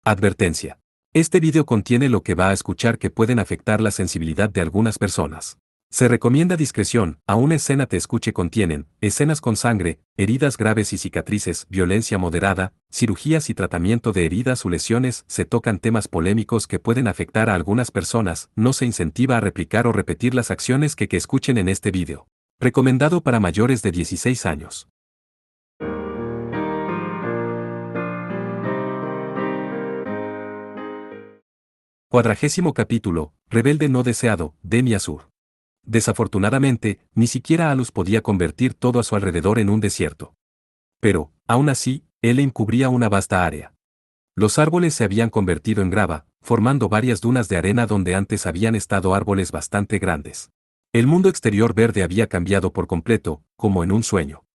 Advertencia. Este video contiene lo que va a escuchar que pueden afectar la sensibilidad de algunas personas. Se recomienda discreción, a una escena te escuche contienen, escenas con sangre, heridas graves y cicatrices, violencia moderada, cirugías y tratamiento de heridas o lesiones, se tocan temas polémicos que pueden afectar a algunas personas, no se incentiva a replicar o repetir las acciones que escuchen en este video. Recomendado para mayores de 16 años. Cuadragésimo capítulo, Rebelde no deseado, Demi Azur. Desafortunadamente, ni siquiera Alus podía convertir todo a su alrededor en un desierto. Pero, aún así, Elen cubría una vasta área. Los árboles se habían convertido en grava, formando varias dunas de arena donde antes habían estado árboles bastante grandes. El mundo exterior verde había cambiado por completo, como en un sueño.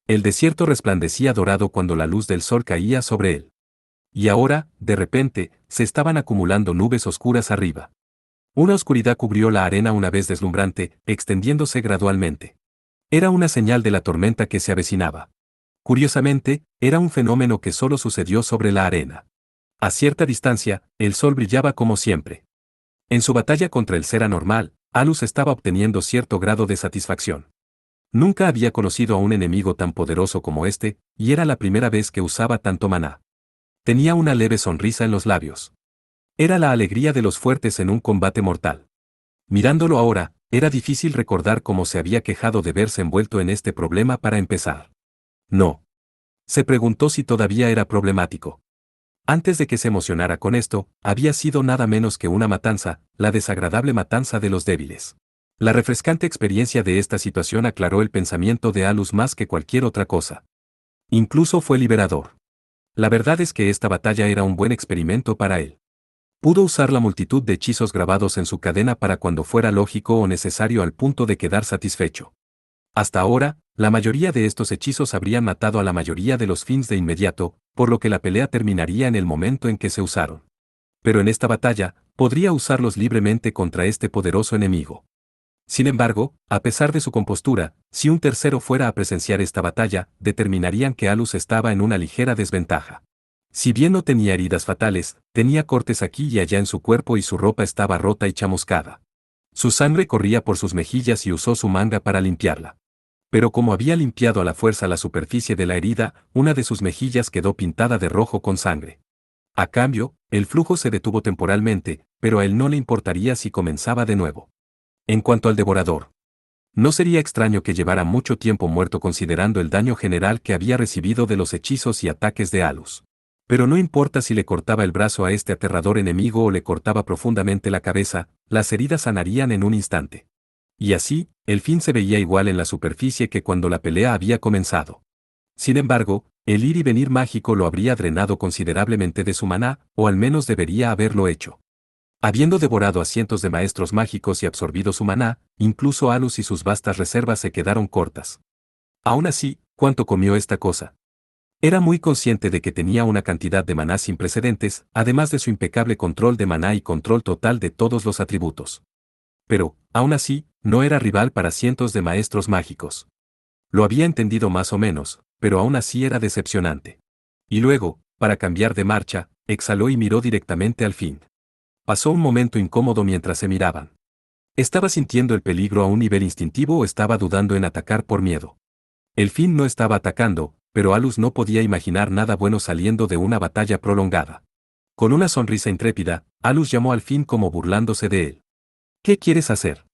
El desierto resplandecía dorado cuando la luz del sol caía sobre él. Y ahora, de repente, se estaban acumulando nubes oscuras arriba. Una oscuridad cubrió la arena una vez deslumbrante, extendiéndose gradualmente. Era una señal de la tormenta que se avecinaba. Curiosamente, era un fenómeno que solo sucedió sobre la arena. A cierta distancia, el sol brillaba como siempre. En su batalla contra el ser anormal, Alus estaba obteniendo cierto grado de satisfacción. Nunca había conocido a un enemigo tan poderoso como este, y era la primera vez que usaba tanto maná. Tenía una leve sonrisa en los labios. Era la alegría de los fuertes en un combate mortal. Mirándolo ahora, era difícil recordar cómo se había quejado de verse envuelto en este problema para empezar. No. Se preguntó si todavía era problemático. Antes de que se emocionara con esto, había sido nada menos que una matanza, la desagradable matanza de los débiles. La refrescante experiencia de esta situación aclaró el pensamiento de Alus más que cualquier otra cosa. Incluso fue liberador. La verdad es que esta batalla era un buen experimento para él. Pudo usar la multitud de hechizos grabados en su cadena para cuando fuera lógico o necesario al punto de quedar satisfecho. Hasta ahora, la mayoría de estos hechizos habrían matado a la mayoría de los Finns de inmediato, por lo que la pelea terminaría en el momento en que se usaron. Pero en esta batalla, podría usarlos libremente contra este poderoso enemigo. Sin embargo, a pesar de su compostura, si un tercero fuera a presenciar esta batalla, determinarían que Alus estaba en una ligera desventaja. Si bien no tenía heridas fatales, tenía cortes aquí y allá en su cuerpo y su ropa estaba rota y chamuscada. Su sangre corría por sus mejillas y usó su manga para limpiarla. Pero como había limpiado a la fuerza la superficie de la herida, una de sus mejillas quedó pintada de rojo con sangre. A cambio, el flujo se detuvo temporalmente, pero a él no le importaría si comenzaba de nuevo. En cuanto al devorador, no sería extraño que llevara mucho tiempo muerto considerando el daño general que había recibido de los hechizos y ataques de Alus. Pero no importa si le cortaba el brazo a este aterrador enemigo o le cortaba profundamente la cabeza, las heridas sanarían en un instante. Y así, el fin se veía igual en la superficie que cuando la pelea había comenzado. Sin embargo, el ir y venir mágico lo habría drenado considerablemente de su maná, o al menos debería haberlo hecho. Habiendo devorado a cientos de maestros mágicos y absorbido su maná, incluso Alus y sus vastas reservas se quedaron cortas. Aún así, ¿cuánto comió esta cosa? Era muy consciente de que tenía una cantidad de maná sin precedentes, además de su impecable control de maná y control total de todos los atributos. Pero, aún así, no era rival para cientos de maestros mágicos. Lo había entendido más o menos, pero aún así era decepcionante. Y luego, para cambiar de marcha, exhaló y miró directamente al fin. Pasó un momento incómodo mientras se miraban. ¿Estaba sintiendo el peligro a un nivel instintivo o estaba dudando en atacar por miedo? El fin no estaba atacando, pero Alus no podía imaginar nada bueno saliendo de una batalla prolongada. Con una sonrisa intrépida, Alus llamó al fin como burlándose de él. ¿Qué quieres hacer?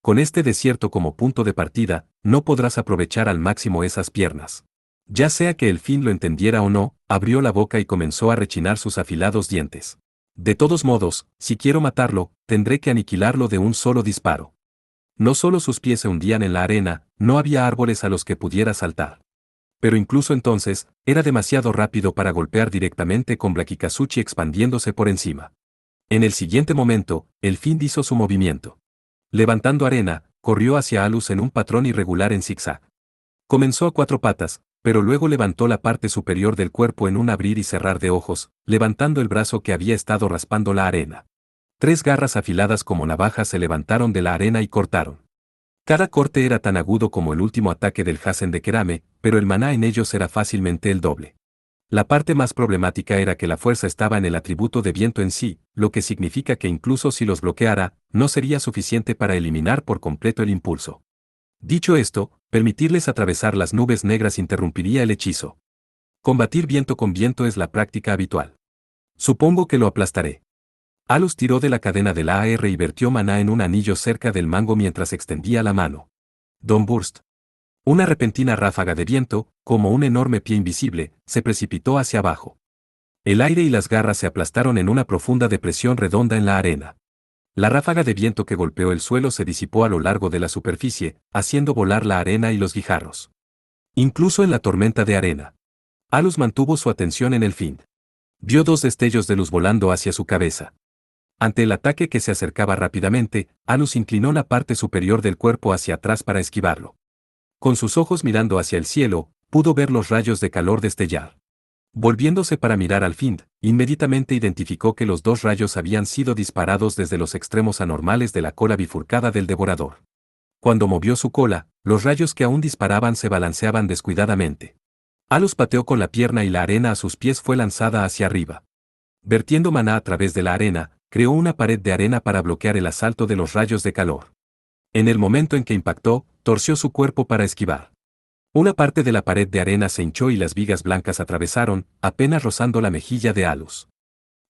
Con este desierto como punto de partida, no podrás aprovechar al máximo esas piernas. Ya sea que el fin lo entendiera o no, abrió la boca y comenzó a rechinar sus afilados dientes. De todos modos, si quiero matarlo, tendré que aniquilarlo de un solo disparo. No solo sus pies se hundían en la arena, no había árboles a los que pudiera saltar. Pero incluso entonces, era demasiado rápido para golpear directamente con Blackie-Kazuchi expandiéndose por encima. En el siguiente momento, el fin hizo su movimiento. Levantando arena, corrió hacia Alus en un patrón irregular en zigzag. Comenzó a cuatro patas, pero luego levantó la parte superior del cuerpo en un abrir y cerrar de ojos, levantando el brazo que había estado raspando la arena. 3 garras afiladas como navajas se levantaron de la arena y cortaron. Cada corte era tan agudo como el último ataque del Hasen de Kerame, pero el maná en ellos era fácilmente el doble. La parte más problemática era que la fuerza estaba en el atributo de viento en sí, lo que significa que incluso si los bloqueara, no sería suficiente para eliminar por completo el impulso. Dicho esto, permitirles atravesar las nubes negras interrumpiría el hechizo. Combatir viento con viento es la práctica habitual. Supongo que lo aplastaré. Alus tiró de la cadena del AR y vertió maná en un anillo cerca del mango mientras extendía la mano. Don Burst. Una repentina ráfaga de viento, como un enorme pie invisible, se precipitó hacia abajo. El aire y las garras se aplastaron en una profunda depresión redonda en la arena. La ráfaga de viento que golpeó el suelo se disipó a lo largo de la superficie, haciendo volar la arena y los guijarros. Incluso en la tormenta de arena. Alus mantuvo su atención en el Fiend. Vio dos destellos de luz volando hacia su cabeza. Ante el ataque que se acercaba rápidamente, Alus inclinó la parte superior del cuerpo hacia atrás para esquivarlo. Con sus ojos mirando hacia el cielo, pudo ver los rayos de calor destellar. Volviéndose para mirar al Fiend, inmediatamente identificó que los dos rayos habían sido disparados desde los extremos anormales de la cola bifurcada del devorador. Cuando movió su cola, los rayos que aún disparaban se balanceaban descuidadamente. Alus pateó con la pierna y la arena a sus pies fue lanzada hacia arriba. Vertiendo maná a través de la arena, creó una pared de arena para bloquear el asalto de los rayos de calor. En el momento en que impactó, torció su cuerpo para esquivar. Una parte de la pared de arena se hinchó y las vigas blancas atravesaron, apenas rozando la mejilla de Alus.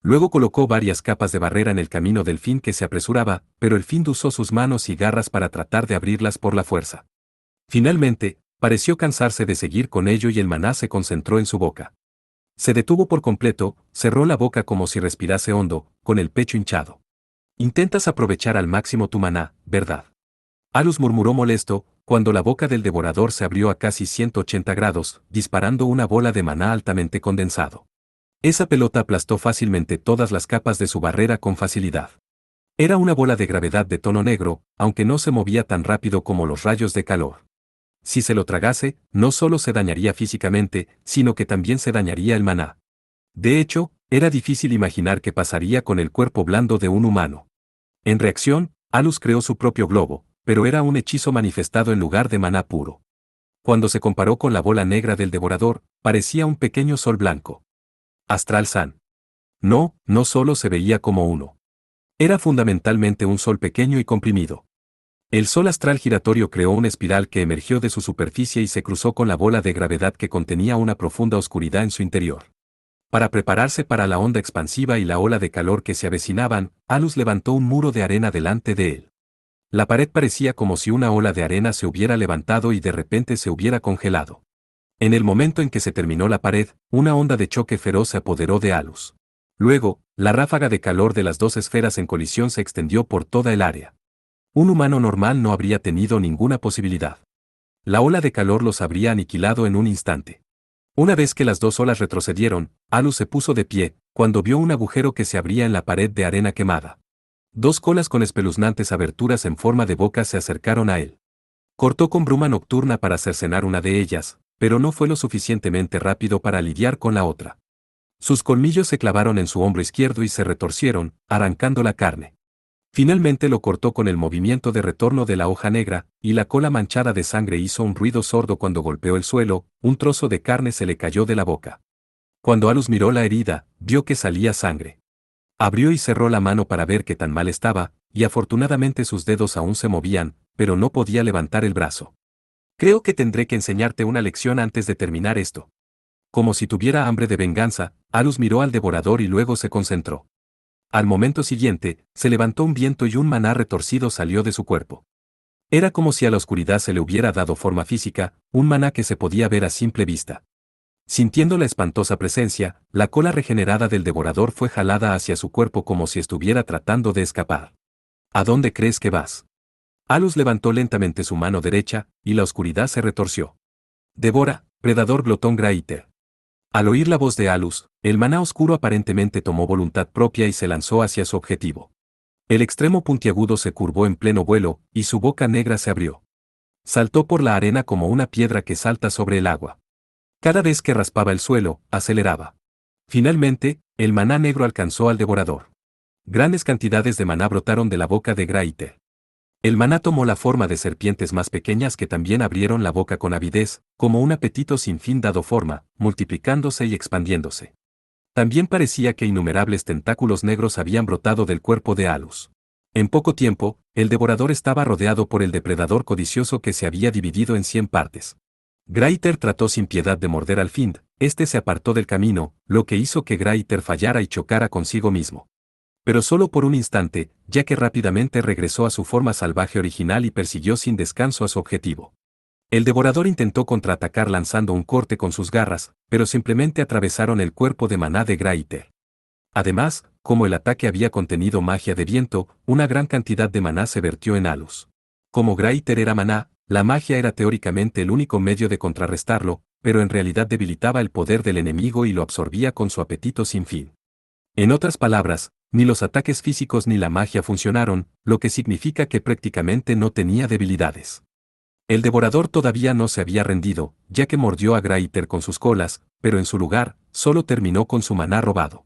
Luego colocó varias capas de barrera en el camino del Fiend que se apresuraba, pero el Fiend usó sus manos y garras para tratar de abrirlas por la fuerza. Finalmente, pareció cansarse de seguir con ello y el maná se concentró en su boca. Se detuvo por completo, cerró la boca como si respirase hondo, con el pecho hinchado. Intentas aprovechar al máximo tu maná, ¿verdad? Alus murmuró molesto, cuando la boca del devorador se abrió a casi 180 grados, disparando una bola de maná altamente condensado. Esa pelota aplastó fácilmente todas las capas de su barrera con facilidad. Era una bola de gravedad de tono negro, aunque no se movía tan rápido como los rayos de calor. Si se lo tragase, no solo se dañaría físicamente, sino que también se dañaría el maná. De hecho, era difícil imaginar qué pasaría con el cuerpo blando de un humano. En reacción, Alus creó su propio globo, pero era un hechizo manifestado en lugar de maná puro. Cuando se comparó con la bola negra del devorador, parecía un pequeño sol blanco. Astral San. No, no solo se veía como uno. Era fundamentalmente un sol pequeño y comprimido. El sol astral giratorio creó una espiral que emergió de su superficie y se cruzó con la bola de gravedad que contenía una profunda oscuridad en su interior. Para prepararse para la onda expansiva y la ola de calor que se avecinaban, Alus levantó un muro de arena delante de él. La pared parecía como si una ola de arena se hubiera levantado y de repente se hubiera congelado. En el momento en que se terminó la pared, una onda de choque feroz se apoderó de Alus. Luego, la ráfaga de calor de las dos esferas en colisión se extendió por toda el área. Un humano normal no habría tenido ninguna posibilidad. La ola de calor los habría aniquilado en un instante. Una vez que las dos olas retrocedieron, Alus se puso de pie, cuando vio un agujero que se abría en la pared de arena quemada. Dos colas con espeluznantes aberturas en forma de boca se acercaron a él. Cortó con bruma nocturna para cercenar una de ellas, pero no fue lo suficientemente rápido para lidiar con la otra. Sus colmillos se clavaron en su hombro izquierdo y se retorcieron, arrancando la carne. Finalmente lo cortó con el movimiento de retorno de la hoja negra, y la cola manchada de sangre hizo un ruido sordo cuando golpeó el suelo, un trozo de carne se le cayó de la boca. Cuando Alus miró la herida, vio que salía sangre. Abrió y cerró la mano para ver qué tan mal estaba, y afortunadamente sus dedos aún se movían, pero no podía levantar el brazo. Creo que tendré que enseñarte una lección antes de terminar esto. Como si tuviera hambre de venganza, Alus miró al devorador y luego se concentró. Al momento siguiente, se levantó un viento y un maná retorcido salió de su cuerpo. Era como si a la oscuridad se le hubiera dado forma física, un maná que se podía ver a simple vista. Sintiendo la espantosa presencia, la cola regenerada del devorador fue jalada hacia su cuerpo como si estuviera tratando de escapar. ¿A dónde crees que vas? Alus levantó lentamente su mano derecha, y la oscuridad se retorció. Devora, predador glotón Graiter. Al oír la voz de Alus, el maná oscuro aparentemente tomó voluntad propia y se lanzó hacia su objetivo. El extremo puntiagudo se curvó en pleno vuelo, y su boca negra se abrió. Saltó por la arena como una piedra que salta sobre el agua. Cada vez que raspaba el suelo, aceleraba. Finalmente, el maná negro alcanzó al devorador. Grandes cantidades de maná brotaron de la boca de Graiter. El maná tomó la forma de serpientes más pequeñas que también abrieron la boca con avidez, como un apetito sin fin dado forma, multiplicándose y expandiéndose. También parecía que innumerables tentáculos negros habían brotado del cuerpo de Alus. En poco tiempo, el devorador estaba rodeado por el depredador codicioso que se había dividido en 100 partes. Greater trató sin piedad de morder al Fiend, este se apartó del camino, lo que hizo que Greater fallara y chocara consigo mismo. Pero solo por un instante, ya que rápidamente regresó a su forma salvaje original y persiguió sin descanso a su objetivo. El devorador intentó contraatacar lanzando un corte con sus garras, pero simplemente atravesaron el cuerpo de maná de Greater. Además, como el ataque había contenido magia de viento, una gran cantidad de maná se vertió en Alus. Como Greater era maná, la magia era teóricamente el único medio de contrarrestarlo, pero en realidad debilitaba el poder del enemigo y lo absorbía con su apetito sin fin. En otras palabras, ni los ataques físicos ni la magia funcionaron, lo que significa que prácticamente no tenía debilidades. El devorador todavía no se había rendido, ya que mordió a Greater con sus colas, pero en su lugar, solo terminó con su maná robado.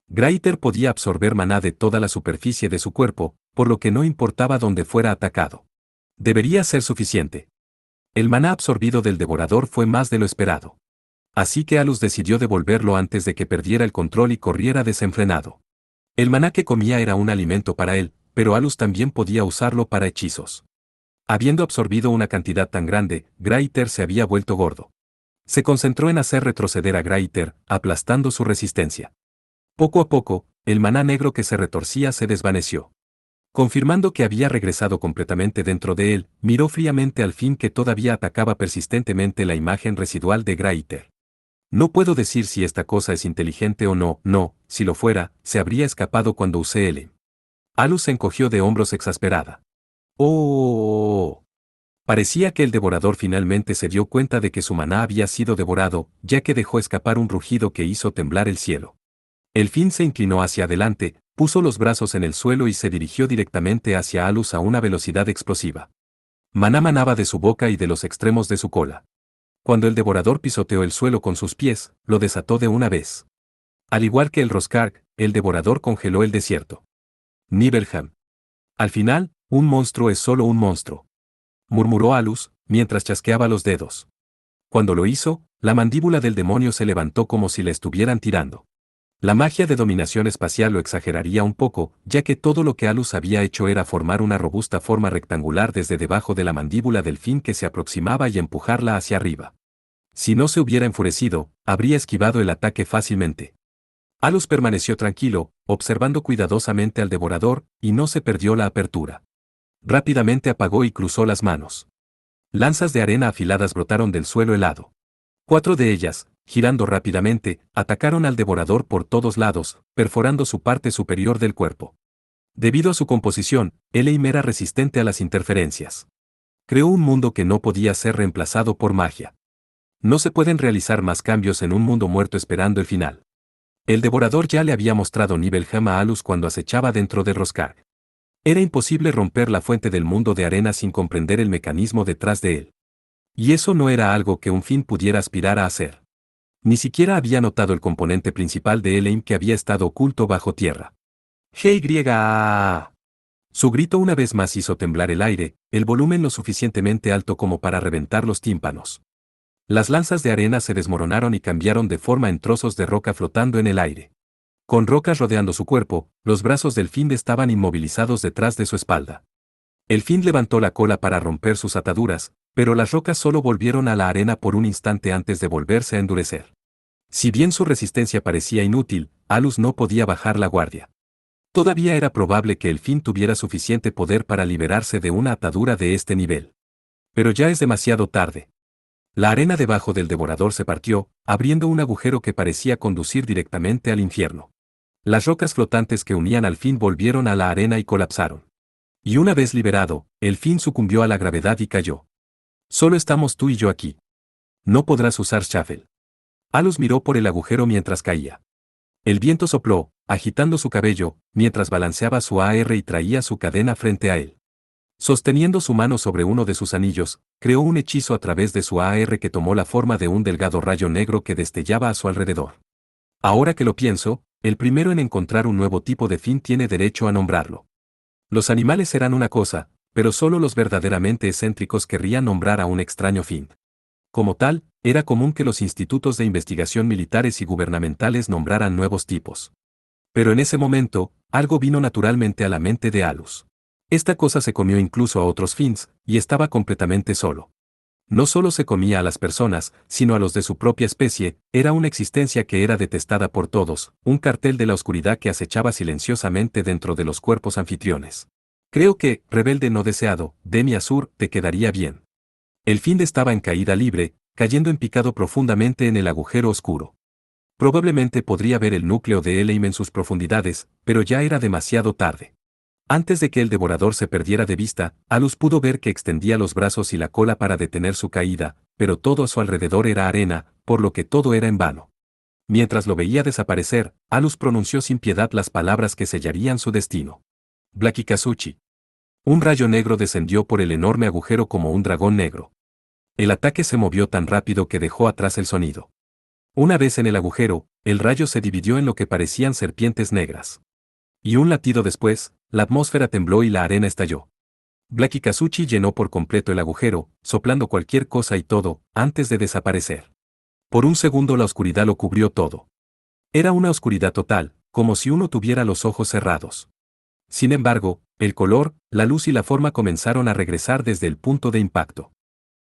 Greater podía absorber maná de toda la superficie de su cuerpo, por lo que no importaba dónde fuera atacado. Debería ser suficiente. El maná absorbido del devorador fue más de lo esperado. Así que Alus decidió devolverlo antes de que perdiera el control y corriera desenfrenado. El maná que comía era un alimento para él, pero Alus también podía usarlo para hechizos. Habiendo absorbido una cantidad tan grande, Greater se había vuelto gordo. Se concentró en hacer retroceder a Greater, aplastando su resistencia. Poco a poco, el maná negro que se retorcía se desvaneció. Confirmando que había regresado completamente dentro de él, miró fríamente al fin que todavía atacaba persistentemente la imagen residual de Greater. No puedo decir si esta cosa es inteligente o no, si lo fuera, se habría escapado cuando usé L. Alus se encogió de hombros exasperada. ¡Oh! Parecía que el devorador finalmente se dio cuenta de que su maná había sido devorado, ya que dejó escapar un rugido que hizo temblar el cielo. El Fiend se inclinó hacia adelante, puso los brazos en el suelo y se dirigió directamente hacia Alus a una velocidad explosiva. Maná manaba de su boca y de los extremos de su cola. Cuando el devorador pisoteó el suelo con sus pies, lo desató de una vez. Al igual que el Roskark, el devorador congeló el desierto. Nibelheim. Al final, un monstruo es solo un monstruo, murmuró Alus, mientras chasqueaba los dedos. Cuando lo hizo, la mandíbula del demonio se levantó como si le estuvieran tirando. La magia de dominación espacial lo exageraría un poco, ya que todo lo que Alus había hecho era formar una robusta forma rectangular desde debajo de la mandíbula del Fiend que se aproximaba y empujarla hacia arriba. Si no se hubiera enfurecido, habría esquivado el ataque fácilmente. Alus permaneció tranquilo, observando cuidadosamente al devorador, y no se perdió la apertura. Rápidamente apagó y cruzó las manos. Lanzas de arena afiladas brotaron del suelo helado. 4 de ellas, girando rápidamente, atacaron al devorador por todos lados, perforando su parte superior del cuerpo. Debido a su composición, Elohim era resistente a las interferencias. Creó un mundo que no podía ser reemplazado por magia. No se pueden realizar más cambios en un mundo muerto esperando el final. El devorador ya le había mostrado Nibelheim a Alus cuando acechaba dentro de Roskark. Era imposible romper la fuente del mundo de arena sin comprender el mecanismo detrás de él. Y eso no era algo que un Fiend pudiera aspirar a hacer. Ni siquiera había notado el componente principal de Elohim que había estado oculto bajo tierra. ¡Hey! Su grito una vez más hizo temblar el aire, el volumen lo suficientemente alto como para reventar los tímpanos. Las lanzas de arena se desmoronaron y cambiaron de forma en trozos de roca flotando en el aire. Con rocas rodeando su cuerpo, los brazos del Fiend estaban inmovilizados detrás de su espalda. El Fiend levantó la cola para romper sus ataduras, pero las rocas solo volvieron a la arena por un instante antes de volverse a endurecer. Si bien su resistencia parecía inútil, Alus no podía bajar la guardia. Todavía era probable que el Fiend tuviera suficiente poder para liberarse de una atadura de este nivel. Pero ya es demasiado tarde. La arena debajo del devorador se partió, abriendo un agujero que parecía conducir directamente al infierno. Las rocas flotantes que unían al Fiend volvieron a la arena y colapsaron. Y una vez liberado, el Fiend sucumbió a la gravedad y cayó. Solo estamos tú y yo aquí. No podrás usar Shuffle. Alus miró por el agujero mientras caía. El viento sopló, agitando su cabello, mientras balanceaba su AR y traía su cadena frente a él. Sosteniendo su mano sobre uno de sus anillos, creó un hechizo a través de su AR que tomó la forma de un delgado rayo negro que destellaba a su alrededor. Ahora que lo pienso, el primero en encontrar un nuevo tipo de Fiend tiene derecho a nombrarlo. Los animales eran una cosa, pero solo los verdaderamente excéntricos querrían nombrar a un extraño fin. Como tal, era común que los institutos de investigación militares y gubernamentales nombraran nuevos tipos. Pero en ese momento, algo vino naturalmente a la mente de Alus. Esta cosa se comió incluso a otros Finns, y estaba completamente solo. No solo se comía a las personas, sino a los de su propia especie, era una existencia que era detestada por todos, un cartel de la oscuridad que acechaba silenciosamente dentro de los cuerpos anfitriones. Creo que, rebelde no deseado, Demi Azur, te quedaría bien. El Find estaba en caída libre, cayendo en picado profundamente en el agujero oscuro. Probablemente podría ver el núcleo de Eleim en sus profundidades, pero ya era demasiado tarde. Antes de que el devorador se perdiera de vista, Alus pudo ver que extendía los brazos y la cola para detener su caída, pero todo a su alrededor era arena, por lo que todo era en vano. Mientras lo veía desaparecer, Alus pronunció sin piedad las palabras que sellarían su destino. Blackikazuchi. Un rayo negro descendió por el enorme agujero como un dragón negro. El ataque se movió tan rápido que dejó atrás el sonido. Una vez en el agujero, el rayo se dividió en lo que parecían serpientes negras. Y un latido después, la atmósfera tembló y la arena estalló. Blackikazuchi llenó por completo el agujero, soplando cualquier cosa y todo, antes de desaparecer. Por un segundo la oscuridad lo cubrió todo. Era una oscuridad total, como si uno tuviera los ojos cerrados. Sin embargo, el color, la luz y la forma comenzaron a regresar desde el punto de impacto.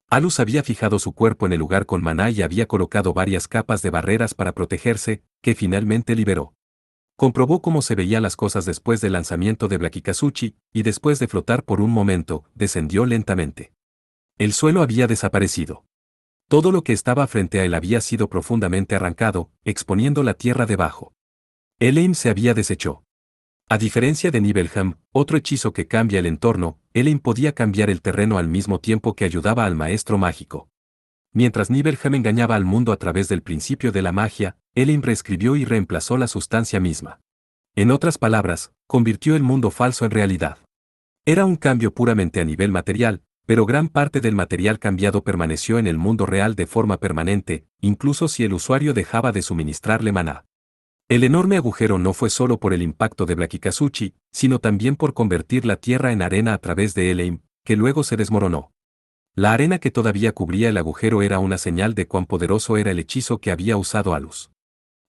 Alus había fijado su cuerpo en el lugar con maná y había colocado varias capas de barreras para protegerse, que finalmente liberó. Comprobó cómo se veían las cosas después del lanzamiento de Blackikazuchi, y después de flotar por un momento, descendió lentamente. El suelo había desaparecido. Todo lo que estaba frente a él había sido profundamente arrancado, exponiendo la tierra debajo. Eleim se había deshecho. A diferencia de Nibelheim, otro hechizo que cambia el entorno, Eleim podía cambiar el terreno al mismo tiempo que ayudaba al maestro mágico. Mientras Nibelheim engañaba al mundo a través del principio de la magia, Eleim reescribió y reemplazó la sustancia misma. En otras palabras, convirtió el mundo falso en realidad. Era un cambio puramente a nivel material, pero gran parte del material cambiado permaneció en el mundo real de forma permanente, incluso si el usuario dejaba de suministrarle maná. El enorme agujero no fue solo por el impacto de Blackikazuchi, sino también por convertir la tierra en arena a través de Eleim, que luego se desmoronó. La arena que todavía cubría el agujero era una señal de cuán poderoso era el hechizo que había usado Alus.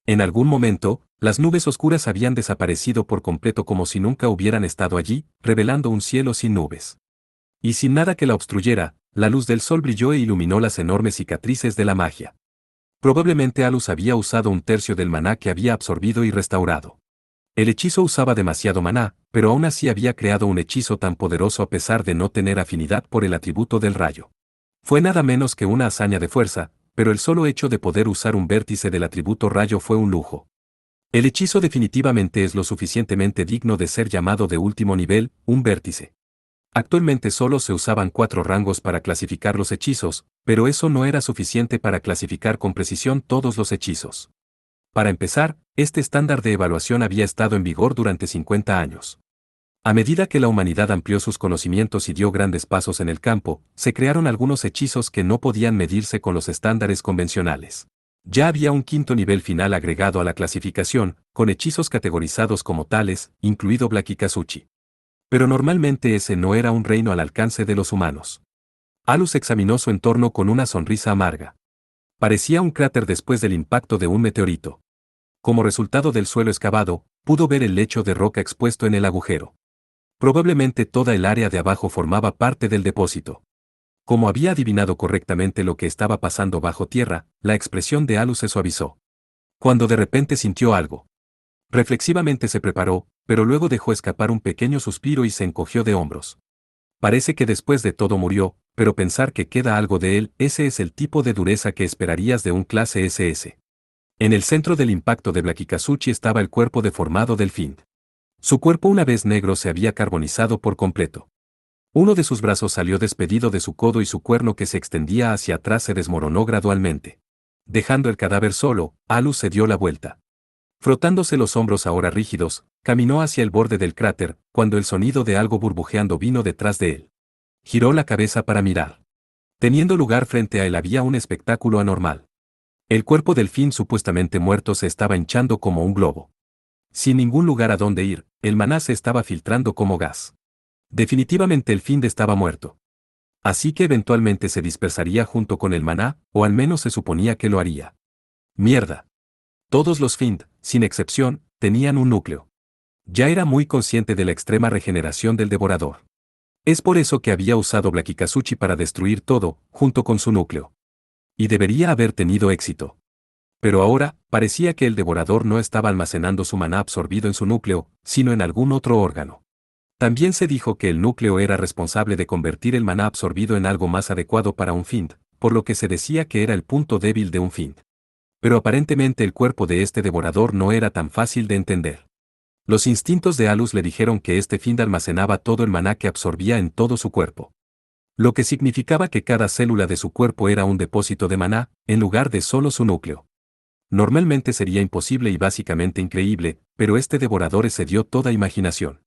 En algún momento, las nubes oscuras habían desaparecido por completo como si nunca hubieran estado allí, revelando un cielo sin nubes. Y sin nada que la obstruyera, la luz del sol brilló e iluminó las enormes cicatrices de la magia. Probablemente Alus había usado un tercio del maná que había absorbido y restaurado. El hechizo usaba demasiado maná, pero aún así había creado un hechizo tan poderoso a pesar de no tener afinidad por el atributo del rayo. Fue nada menos que una hazaña de fuerza, pero el solo hecho de poder usar un vértice del atributo rayo fue un lujo. El hechizo definitivamente es lo suficientemente digno de ser llamado de último nivel, un vértice. Actualmente solo se usaban 4 rangos para clasificar los hechizos, pero eso no era suficiente para clasificar con precisión todos los hechizos. Para empezar, este estándar de evaluación había estado en vigor durante 50 años. A medida que la humanidad amplió sus conocimientos y dio grandes pasos en el campo, se crearon algunos hechizos que no podían medirse con los estándares convencionales. Ya había un quinto nivel final agregado a la clasificación, con hechizos categorizados como tales, incluido Blackikazuchi. Pero normalmente ese no era un reino al alcance de los humanos. Alus examinó su entorno con una sonrisa amarga. Parecía un cráter después del impacto de un meteorito. Como resultado del suelo excavado, pudo ver el lecho de roca expuesto en el agujero. Probablemente toda el área de abajo formaba parte del depósito. Como había adivinado correctamente lo que estaba pasando bajo tierra, la expresión de Alus se suavizó. Cuando de repente sintió algo. Reflexivamente se preparó, pero luego dejó escapar un pequeño suspiro y se encogió de hombros. Parece que después de todo murió, pero pensar que queda algo de él, ese es el tipo de dureza que esperarías de un clase SS. En el centro del impacto de Blackikazuchi estaba el cuerpo deformado del Find. Su cuerpo una vez negro se había carbonizado por completo. Uno de sus brazos salió despedido de su codo y su cuerno que se extendía hacia atrás se desmoronó gradualmente. Dejando el cadáver solo, Alus se dio la vuelta. Frotándose los hombros ahora rígidos, caminó hacia el borde del cráter, cuando el sonido de algo burbujeando vino detrás de él. Giró la cabeza para mirar. Teniendo lugar frente a él había un espectáculo anormal. El cuerpo del Find supuestamente muerto se estaba hinchando como un globo. Sin ningún lugar a donde ir, el maná se estaba filtrando como gas. Definitivamente el Find estaba muerto. Así que eventualmente se dispersaría junto con el maná, o al menos se suponía que lo haría. Mierda. Todos los Find, sin excepción, tenían un núcleo. Ya era muy consciente de la extrema regeneración del devorador. Es por eso que había usado Blackie-Kazuchi para destruir todo, junto con su núcleo. Y debería haber tenido éxito. Pero ahora, parecía que el devorador no estaba almacenando su maná absorbido en su núcleo, sino en algún otro órgano. También se dijo que el núcleo era responsable de convertir el maná absorbido en algo más adecuado para un Find, por lo que se decía que era el punto débil de un Find. Pero aparentemente el cuerpo de este devorador no era tan fácil de entender. Los instintos de Alus le dijeron que este Find almacenaba todo el maná que absorbía en todo su cuerpo. Lo que significaba que cada célula de su cuerpo era un depósito de maná, en lugar de solo su núcleo. Normalmente sería imposible y básicamente increíble, pero este devorador excedió toda imaginación.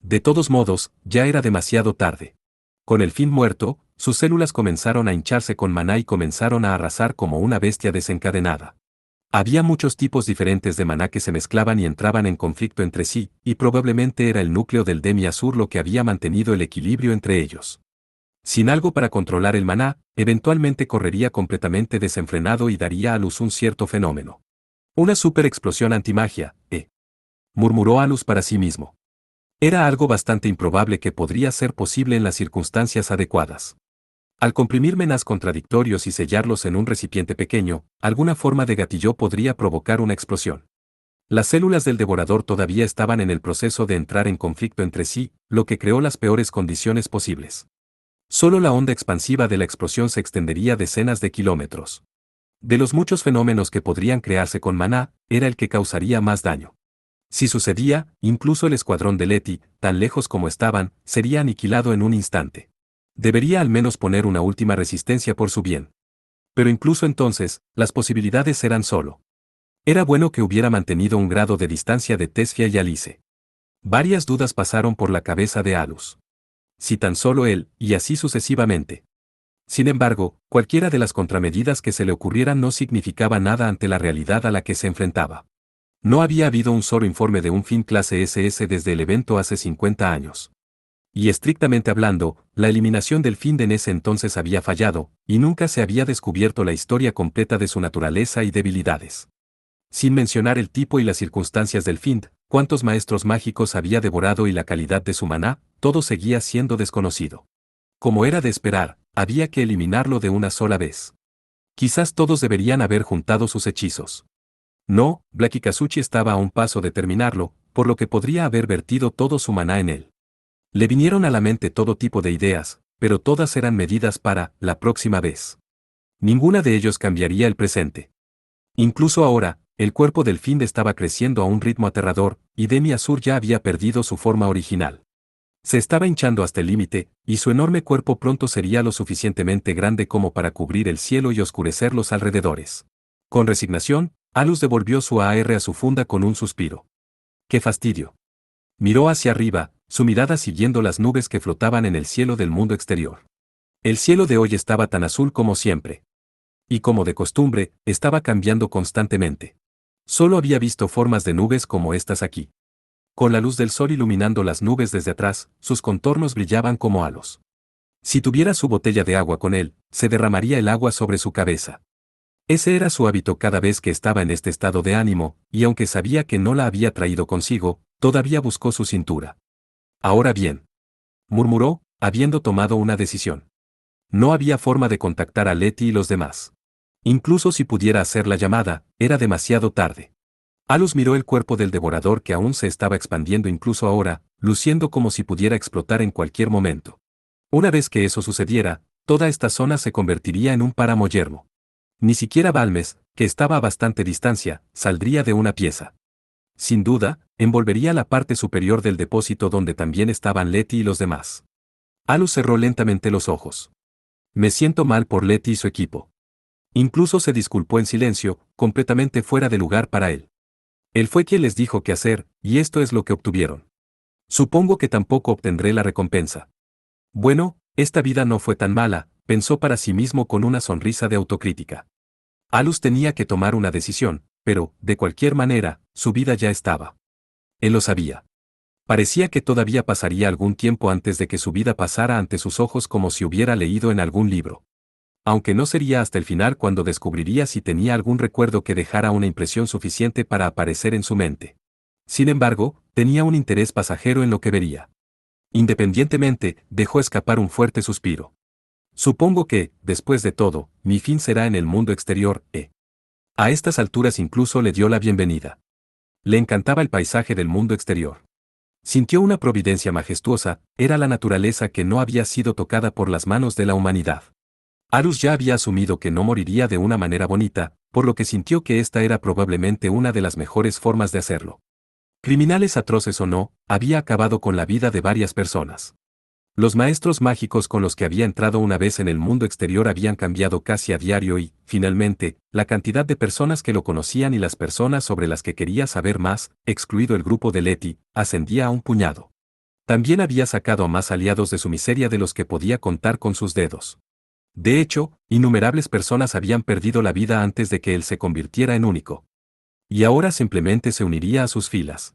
De todos modos, ya era demasiado tarde. Con el Find muerto, sus células comenzaron a hincharse con maná y comenzaron a arrasar como una bestia desencadenada. Había muchos tipos diferentes de maná que se mezclaban y entraban en conflicto entre sí, y probablemente era el núcleo del Demi Azur lo que había mantenido el equilibrio entre ellos. Sin algo para controlar el maná, eventualmente correría completamente desenfrenado y daría a luz un cierto fenómeno. Una super explosión antimagia, murmuró Alus para sí mismo. Era algo bastante improbable que podría ser posible en las circunstancias adecuadas. Al comprimir menás contradictorios y sellarlos en un recipiente pequeño, alguna forma de gatillo podría provocar una explosión. Las células del devorador todavía estaban en el proceso de entrar en conflicto entre sí, lo que creó las peores condiciones posibles. Solo la onda expansiva de la explosión se extendería decenas de kilómetros. De los muchos fenómenos que podrían crearse con maná, era el que causaría más daño. Si sucedía, incluso el escuadrón de Letty, tan lejos como estaban, sería aniquilado en un instante. Debería al menos poner una última resistencia por su bien. Pero incluso entonces, las posibilidades eran solo. Era bueno que hubiera mantenido un grado de distancia de Tesfia y Alice. Varias dudas pasaron por la cabeza de Alus. Si tan solo él, y así sucesivamente. Sin embargo, cualquiera de las contramedidas que se le ocurrieran no significaba nada ante la realidad a la que se enfrentaba. No había habido un solo informe de un Find clase SS desde el evento hace 50 años. Y estrictamente hablando, la eliminación del Find en ese entonces había fallado, y nunca se había descubierto la historia completa de su naturaleza y debilidades. Sin mencionar el tipo y las circunstancias del Find, cuántos maestros mágicos había devorado y la calidad de su maná, todo seguía siendo desconocido. Como era de esperar, había que eliminarlo de una sola vez. Quizás todos deberían haber juntado sus hechizos. No, Blackie-Kazuchi estaba a un paso de terminarlo, por lo que podría haber vertido todo su maná en él. Le vinieron a la mente todo tipo de ideas, pero todas eran medidas para la próxima vez. Ninguna de ellos cambiaría el presente. Incluso ahora, el cuerpo del Find estaba creciendo a un ritmo aterrador, y Demi Azur ya había perdido su forma original. Se estaba hinchando hasta el límite, y su enorme cuerpo pronto sería lo suficientemente grande como para cubrir el cielo y oscurecer los alrededores. Con resignación, Alus devolvió su AR a su funda con un suspiro. ¡Qué fastidio! Miró hacia arriba, su mirada siguiendo las nubes que flotaban en el cielo del mundo exterior. El cielo de hoy estaba tan azul como siempre. Y como de costumbre, estaba cambiando constantemente. Solo había visto formas de nubes como estas aquí. Con la luz del sol iluminando las nubes desde atrás, sus contornos brillaban como halos. Si tuviera su botella de agua con él, se derramaría el agua sobre su cabeza. Ese era su hábito cada vez que estaba en este estado de ánimo, y aunque sabía que no la había traído consigo, todavía buscó su cintura. Ahora bien, murmuró, habiendo tomado una decisión. No había forma de contactar a Letty y los demás. Incluso si pudiera hacer la llamada, era demasiado tarde. Alus miró el cuerpo del devorador que aún se estaba expandiendo incluso ahora, luciendo como si pudiera explotar en cualquier momento. Una vez que eso sucediera, toda esta zona se convertiría en un páramo yermo. Ni siquiera Balmes, que estaba a bastante distancia, saldría de una pieza. Sin duda, envolvería la parte superior del depósito donde también estaban Letty y los demás. Alus cerró lentamente los ojos. Me siento mal por Letty y su equipo. Incluso se disculpó en silencio, completamente fuera de lugar para él. Él fue quien les dijo qué hacer, y esto es lo que obtuvieron. Supongo que tampoco obtendré la recompensa. Bueno, esta vida no fue tan mala, pensó para sí mismo con una sonrisa de autocrítica. Alus tenía que tomar una decisión, pero, de cualquier manera, su vida ya estaba. Él lo sabía. Parecía que todavía pasaría algún tiempo antes de que su vida pasara ante sus ojos como si hubiera leído en algún libro. Aunque no sería hasta el final cuando descubriría si tenía algún recuerdo que dejara una impresión suficiente para aparecer en su mente. Sin embargo, tenía un interés pasajero en lo que vería. Independientemente, dejó escapar un fuerte suspiro. Supongo que, después de todo, mi fin será en el mundo exterior, ¿eh? A estas alturas incluso le dio la bienvenida. Le encantaba el paisaje del mundo exterior. Sintió una providencia majestuosa, era la naturaleza que no había sido tocada por las manos de la humanidad. Alus ya había asumido que no moriría de una manera bonita, por lo que sintió que esta era probablemente una de las mejores formas de hacerlo. Criminales atroces o no, había acabado con la vida de varias personas. Los maestros mágicos con los que había entrado una vez en el mundo exterior habían cambiado casi a diario y, finalmente, la cantidad de personas que lo conocían y las personas sobre las que quería saber más, excluido el grupo de Letty, ascendía a un puñado. También había sacado a más aliados de su miseria de los que podía contar con sus dedos. De hecho, innumerables personas habían perdido la vida antes de que él se convirtiera en único. Y ahora simplemente se uniría a sus filas.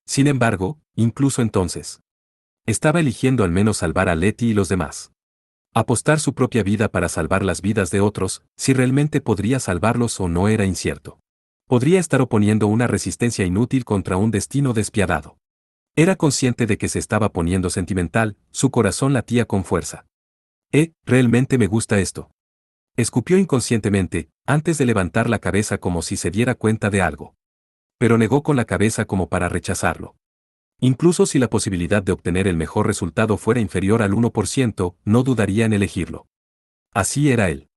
Sin embargo, incluso entonces, estaba eligiendo al menos salvar a Letty y los demás. Apostar su propia vida para salvar las vidas de otros, si realmente podría salvarlos o no era incierto. Podría estar oponiendo una resistencia inútil contra un destino despiadado. Era consciente de que se estaba poniendo sentimental, su corazón latía con fuerza. Realmente me gusta esto. Escupió inconscientemente, antes de levantar la cabeza como si se diera cuenta de algo. Pero negó con la cabeza como para rechazarlo. Incluso si la posibilidad de obtener el mejor resultado fuera inferior al 1%, no dudaría en elegirlo. Así era él.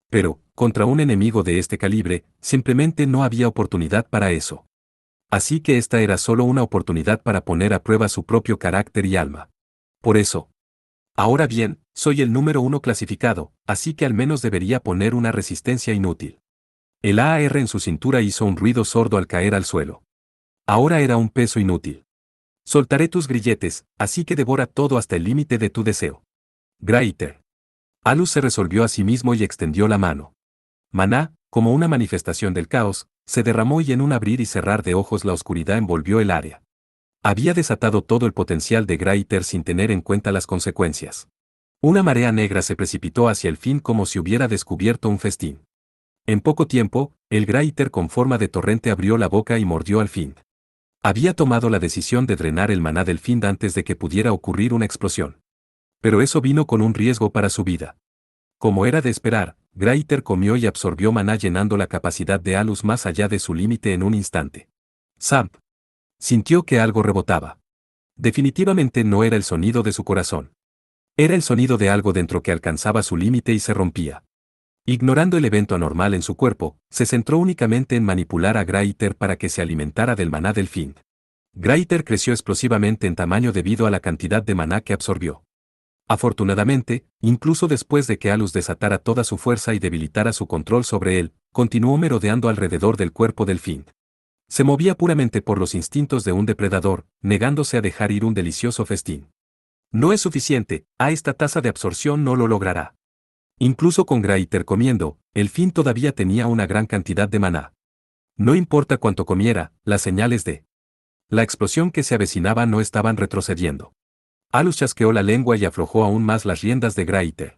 Pero, contra un enemigo de este calibre, simplemente no había oportunidad para eso. Así que esta era solo una oportunidad para poner a prueba su propio carácter y alma. Por eso. Ahora bien, soy el número 1 clasificado, así que al menos debería poner una resistencia inútil. El AR en su cintura hizo un ruido sordo al caer al suelo. Ahora era un peso inútil. Soltaré tus grilletes, así que devora todo hasta el límite de tu deseo. Graiter. Alus se resolvió a sí mismo y extendió la mano. Maná, como una manifestación del caos, se derramó y en un abrir y cerrar de ojos la oscuridad envolvió el área. Había desatado todo el potencial de Graiter sin tener en cuenta las consecuencias. Una marea negra se precipitó hacia el fin como si hubiera descubierto un festín. En poco tiempo, el Graiter con forma de torrente abrió la boca y mordió al Find. Había tomado la decisión de drenar el maná del Find antes de que pudiera ocurrir una explosión. Pero eso vino con un riesgo para su vida. Como era de esperar, Graiter comió y absorbió maná llenando la capacidad de Alus más allá de su límite en un instante. Zamp. Sintió que algo rebotaba. Definitivamente no era el sonido de su corazón. Era el sonido de algo dentro que alcanzaba su límite y se rompía. Ignorando el evento anormal en su cuerpo, se centró únicamente en manipular a Graiter para que se alimentara del maná del Find. Graiter creció explosivamente en tamaño debido a la cantidad de maná que absorbió. Afortunadamente, incluso después de que Alus desatara toda su fuerza y debilitara su control sobre él, continuó merodeando alrededor del cuerpo del Find. Se movía puramente por los instintos de un depredador, negándose a dejar ir un delicioso festín. No es suficiente, a esta tasa de absorción no lo logrará. Incluso con Graiter comiendo, el Find todavía tenía una gran cantidad de maná. No importa cuánto comiera, las señales de la explosión que se avecinaba no estaban retrocediendo. Alus chasqueó la lengua y aflojó aún más las riendas de Graiter.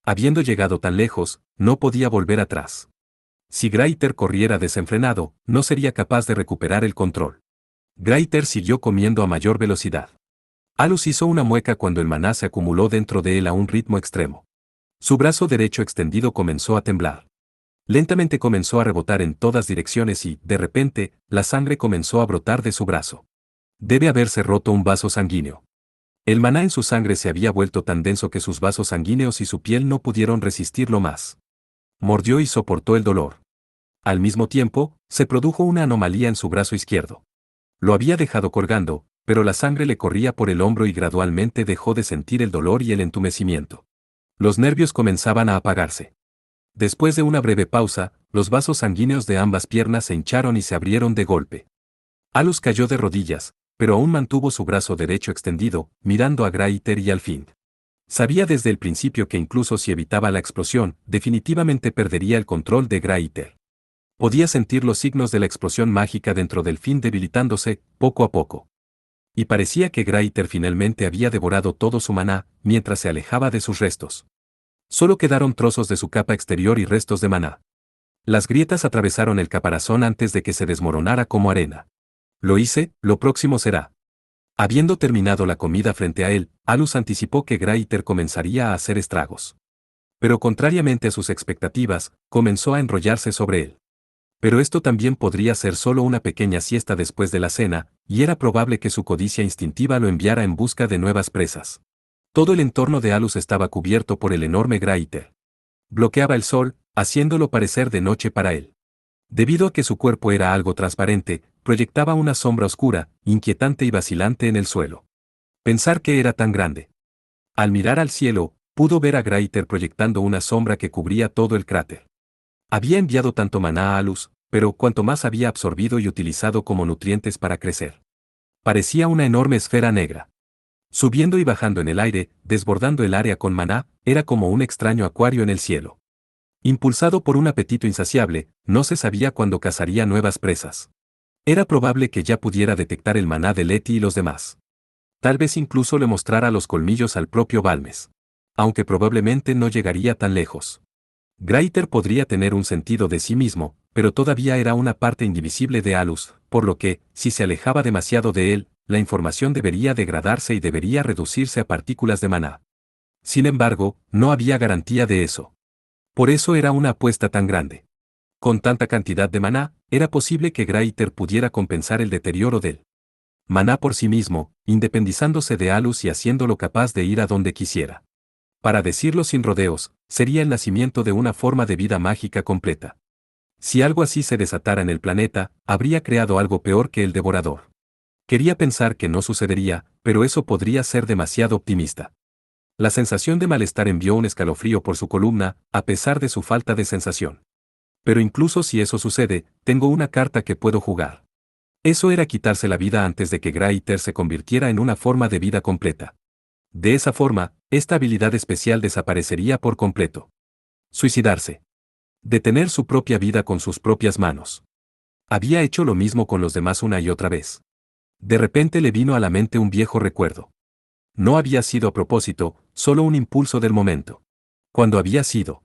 Habiendo llegado tan lejos, no podía volver atrás. Si Graiter corriera desenfrenado, no sería capaz de recuperar el control. Graiter siguió comiendo a mayor velocidad. Alus hizo una mueca cuando el maná se acumuló dentro de él a un ritmo extremo. Su brazo derecho extendido comenzó a temblar. Lentamente comenzó a rebotar en todas direcciones y, de repente, la sangre comenzó a brotar de su brazo. Debe haberse roto un vaso sanguíneo. El maná en su sangre se había vuelto tan denso que sus vasos sanguíneos y su piel no pudieron resistirlo más. Mordió y soportó el dolor. Al mismo tiempo, se produjo una anomalía en su brazo izquierdo. Lo había dejado colgando, pero la sangre le corría por el hombro y gradualmente dejó de sentir el dolor y el entumecimiento. Los nervios comenzaban a apagarse. Después de una breve pausa, los vasos sanguíneos de ambas piernas se hincharon y se abrieron de golpe. Alus cayó de rodillas, pero aún mantuvo su brazo derecho extendido, mirando a Graiter y al Find. Sabía desde el principio que incluso si evitaba la explosión, definitivamente perdería el control de Graiter. Podía sentir los signos de la explosión mágica dentro del Find debilitándose, poco a poco. y parecía que Greater finalmente había devorado todo su maná, mientras se alejaba de sus restos. Solo quedaron trozos de su capa exterior y restos de maná. Las grietas atravesaron el caparazón antes de que se desmoronara como arena. Lo hice, lo próximo será. Habiendo terminado la comida frente a él, Alus anticipó que Greater comenzaría a hacer estragos. Pero contrariamente a sus expectativas, comenzó a enrollarse sobre él. Pero esto también podría ser solo una pequeña siesta después de la cena, y era probable que su codicia instintiva lo enviara en busca de nuevas presas. Todo el entorno de Alus estaba cubierto por el enorme Greater. Bloqueaba el sol, haciéndolo parecer de noche para él. Debido a que su cuerpo era algo transparente, proyectaba una sombra oscura, inquietante y vacilante en el suelo. Pensar que era tan grande. Al mirar al cielo, pudo ver a Greater proyectando una sombra que cubría todo el cráter. Había enviado tanto maná a Alus, pero cuanto más había absorbido y utilizado como nutrientes para crecer. Parecía una enorme esfera negra. Subiendo y bajando en el aire, desbordando el área con maná, era como un extraño acuario en el cielo. Impulsado por un apetito insaciable, no se sabía cuándo cazaría nuevas presas. Era probable que ya pudiera detectar el maná de Letty y los demás. Tal vez incluso le mostrara los colmillos al propio Balmes. Aunque probablemente no llegaría tan lejos. Greater podría tener un sentido de sí mismo, pero todavía era una parte indivisible de Alus, por lo que, si se alejaba demasiado de él, la información debería degradarse y debería reducirse a partículas de maná. Sin embargo, no había garantía de eso. Por eso era una apuesta tan grande. Con tanta cantidad de maná, era posible que Greater pudiera compensar el deterioro del maná por sí mismo, independizándose de Alus y haciéndolo capaz de ir a donde quisiera. Para decirlo sin rodeos, sería el nacimiento de una forma de vida mágica completa. Si algo así se desatara en el planeta, habría creado algo peor que el devorador. Quería pensar que no sucedería, pero eso podría ser demasiado optimista. La sensación de malestar envió un escalofrío por su columna, a pesar de su falta de sensación. Pero incluso si eso sucede, tengo una carta que puedo jugar. Eso era quitarse la vida antes de que Greater se convirtiera en una forma de vida completa. De esa forma, esta habilidad especial desaparecería por completo. Suicidarse. Detener su propia vida con sus propias manos. Había hecho lo mismo con los demás una y otra vez. De repente le vino a la mente un viejo recuerdo. No había sido a propósito, solo un impulso del momento. ¿Cuándo había sido?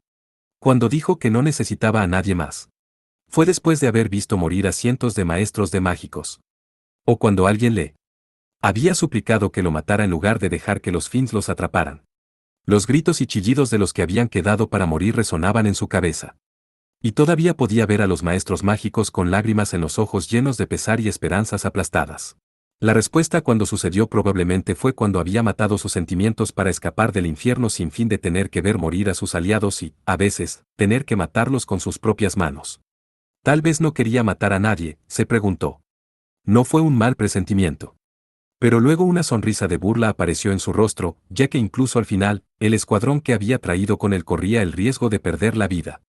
Cuando dijo que no necesitaba a nadie más. Fue después de haber visto morir a cientos de maestros de mágicos. O cuando alguien le había suplicado que lo matara en lugar de dejar que los Finns los atraparan. Los gritos y chillidos de los que habían quedado para morir resonaban en su cabeza. Y todavía podía ver a los maestros mágicos con lágrimas en los ojos llenos de pesar y esperanzas aplastadas. La respuesta cuando sucedió probablemente fue cuando había matado sus sentimientos para escapar del infierno sin fin de tener que ver morir a sus aliados y, a veces, tener que matarlos con sus propias manos. Tal vez no quería matar a nadie, se preguntó. No fue un mal presentimiento. Pero luego una sonrisa de burla apareció en su rostro, ya que incluso al final, el escuadrón que había traído con él corría el riesgo de perder la vida.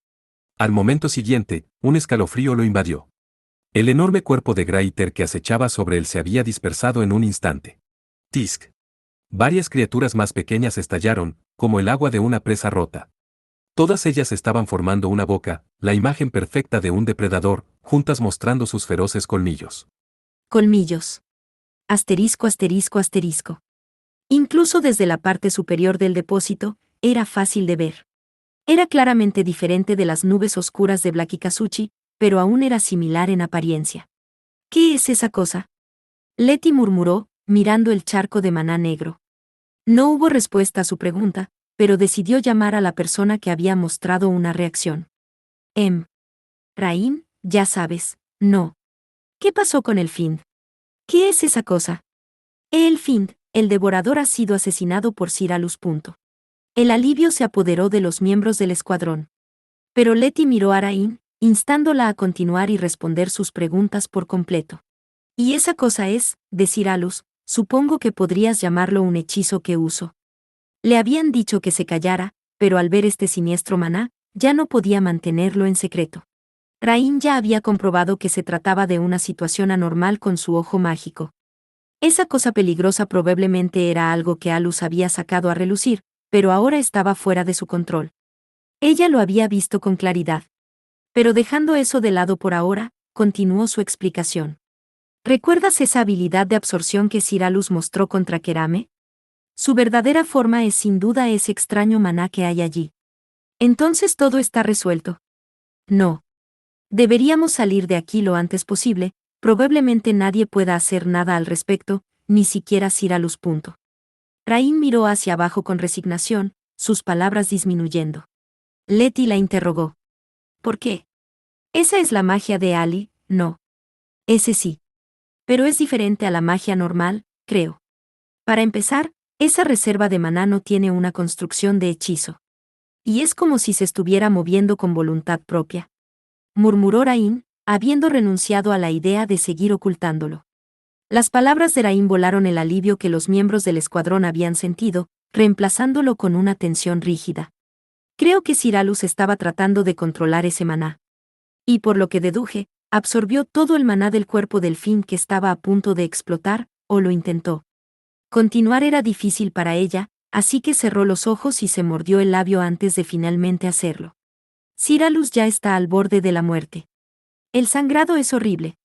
Al momento siguiente, un escalofrío lo invadió. El enorme cuerpo de Greater que acechaba sobre él se había dispersado en un instante. Tisk. Varias criaturas más pequeñas estallaron, como el agua de una presa rota. Todas ellas estaban formando una boca, la imagen perfecta de un depredador, juntas mostrando sus feroces colmillos. Colmillos. Asterisco, asterisco, asterisco. Incluso desde la parte superior del depósito, era fácil de ver. Era claramente diferente de las nubes oscuras de Blakikazuchi, pero aún era similar en apariencia. ¿Qué es esa cosa? Letty murmuró, mirando el charco de maná negro. No hubo respuesta a su pregunta, pero decidió llamar a la persona que había mostrado una reacción. Rain, ya sabes, no. ¿Qué pasó con el Find? ¿Qué es esa cosa? El Find, el devorador ha sido asesinado por Sir Alus. El alivio se apoderó de los miembros del escuadrón. Pero Letty miró a Rain, instándola a continuar y responder sus preguntas por completo. Y esa cosa es, de Sir Alus, supongo que podrías llamarlo un hechizo que uso. Le habían dicho que se callara, pero al ver este siniestro maná, ya no podía mantenerlo en secreto. Rain ya había comprobado que se trataba de una situación anormal con su ojo mágico. Esa cosa peligrosa probablemente era algo que Alus había sacado a relucir, pero ahora estaba fuera de su control. Ella lo había visto con claridad. Pero dejando eso de lado por ahora, continuó su explicación. ¿Recuerdas esa habilidad de absorción que Cyralus mostró contra Kerame? Su verdadera forma es sin duda ese extraño maná que hay allí. Entonces todo está resuelto. No. Deberíamos salir de aquí lo antes posible, probablemente nadie pueda hacer nada al respecto, ni siquiera Cyralus. Rain miró hacia abajo con resignación, sus palabras disminuyendo. Letty la interrogó. ¿Por qué? Esa es la magia de Ali, no. Ese sí. Pero es diferente a la magia normal, creo. Para empezar, esa reserva de maná no tiene una construcción de hechizo. Y es como si se estuviera moviendo con voluntad propia. Murmuró Rain, habiendo renunciado a la idea de seguir ocultándolo. Las palabras de Rain volaron el alivio que los miembros del escuadrón habían sentido, reemplazándolo con una tensión rígida. Creo que Cyralus estaba tratando de controlar ese maná. Y por lo que deduje, absorbió todo el maná del cuerpo del Fiend que estaba a punto de explotar, o lo intentó. Continuar era difícil para ella, así que cerró los ojos y se mordió el labio antes de finalmente hacerlo. Cyralus ya está al borde de la muerte. El sangrado es horrible.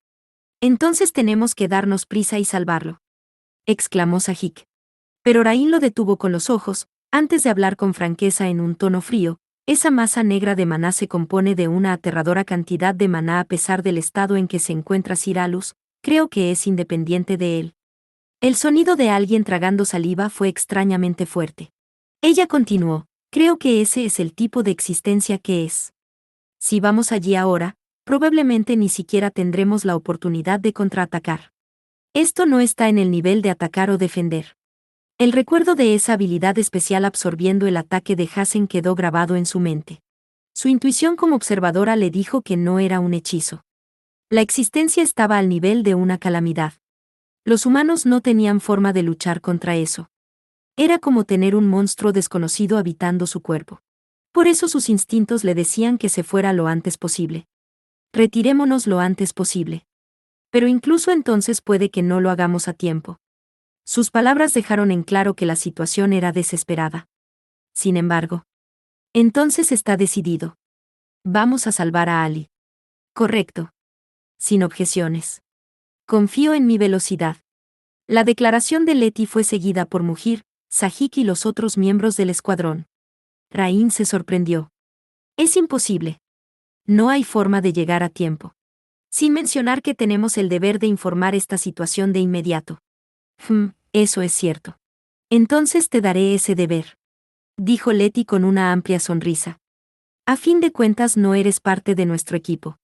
Entonces tenemos que darnos prisa y salvarlo, exclamó Sahik. Pero Rain lo detuvo con los ojos, antes de hablar con franqueza en un tono frío. Esa masa negra de maná se compone de una aterradora cantidad de maná a pesar del estado en que se encuentra Cyralus, creo que es independiente de él. El sonido de alguien tragando saliva fue extrañamente fuerte. Ella continuó, creo que ese es el tipo de existencia que es. Si vamos allí ahora, probablemente ni siquiera tendremos la oportunidad de contraatacar. Esto no está en el nivel de atacar o defender. El recuerdo de esa habilidad especial absorbiendo el ataque de Hassen quedó grabado en su mente. Su intuición como observadora le dijo que no era un hechizo. La existencia estaba al nivel de una calamidad. Los humanos no tenían forma de luchar contra eso. Era como tener un monstruo desconocido habitando su cuerpo. Por eso sus instintos le decían que se fuera lo antes posible. Retirémonos lo antes posible. Pero incluso entonces puede que no lo hagamos a tiempo. Sus palabras dejaron en claro que la situación era desesperada. Sin embargo, entonces está decidido. Vamos a salvar a Ali. Correcto. Sin objeciones. Confío en mi velocidad. La declaración de Letty fue seguida por Mujir, Sahik y los otros miembros del escuadrón. Rain se sorprendió. Es imposible. No hay forma de llegar a tiempo. Sin mencionar que tenemos el deber de informar esta situación de inmediato. Eso es cierto. Entonces te daré ese deber, dijo Letty con una amplia sonrisa. A fin de cuentas no eres parte de nuestro equipo.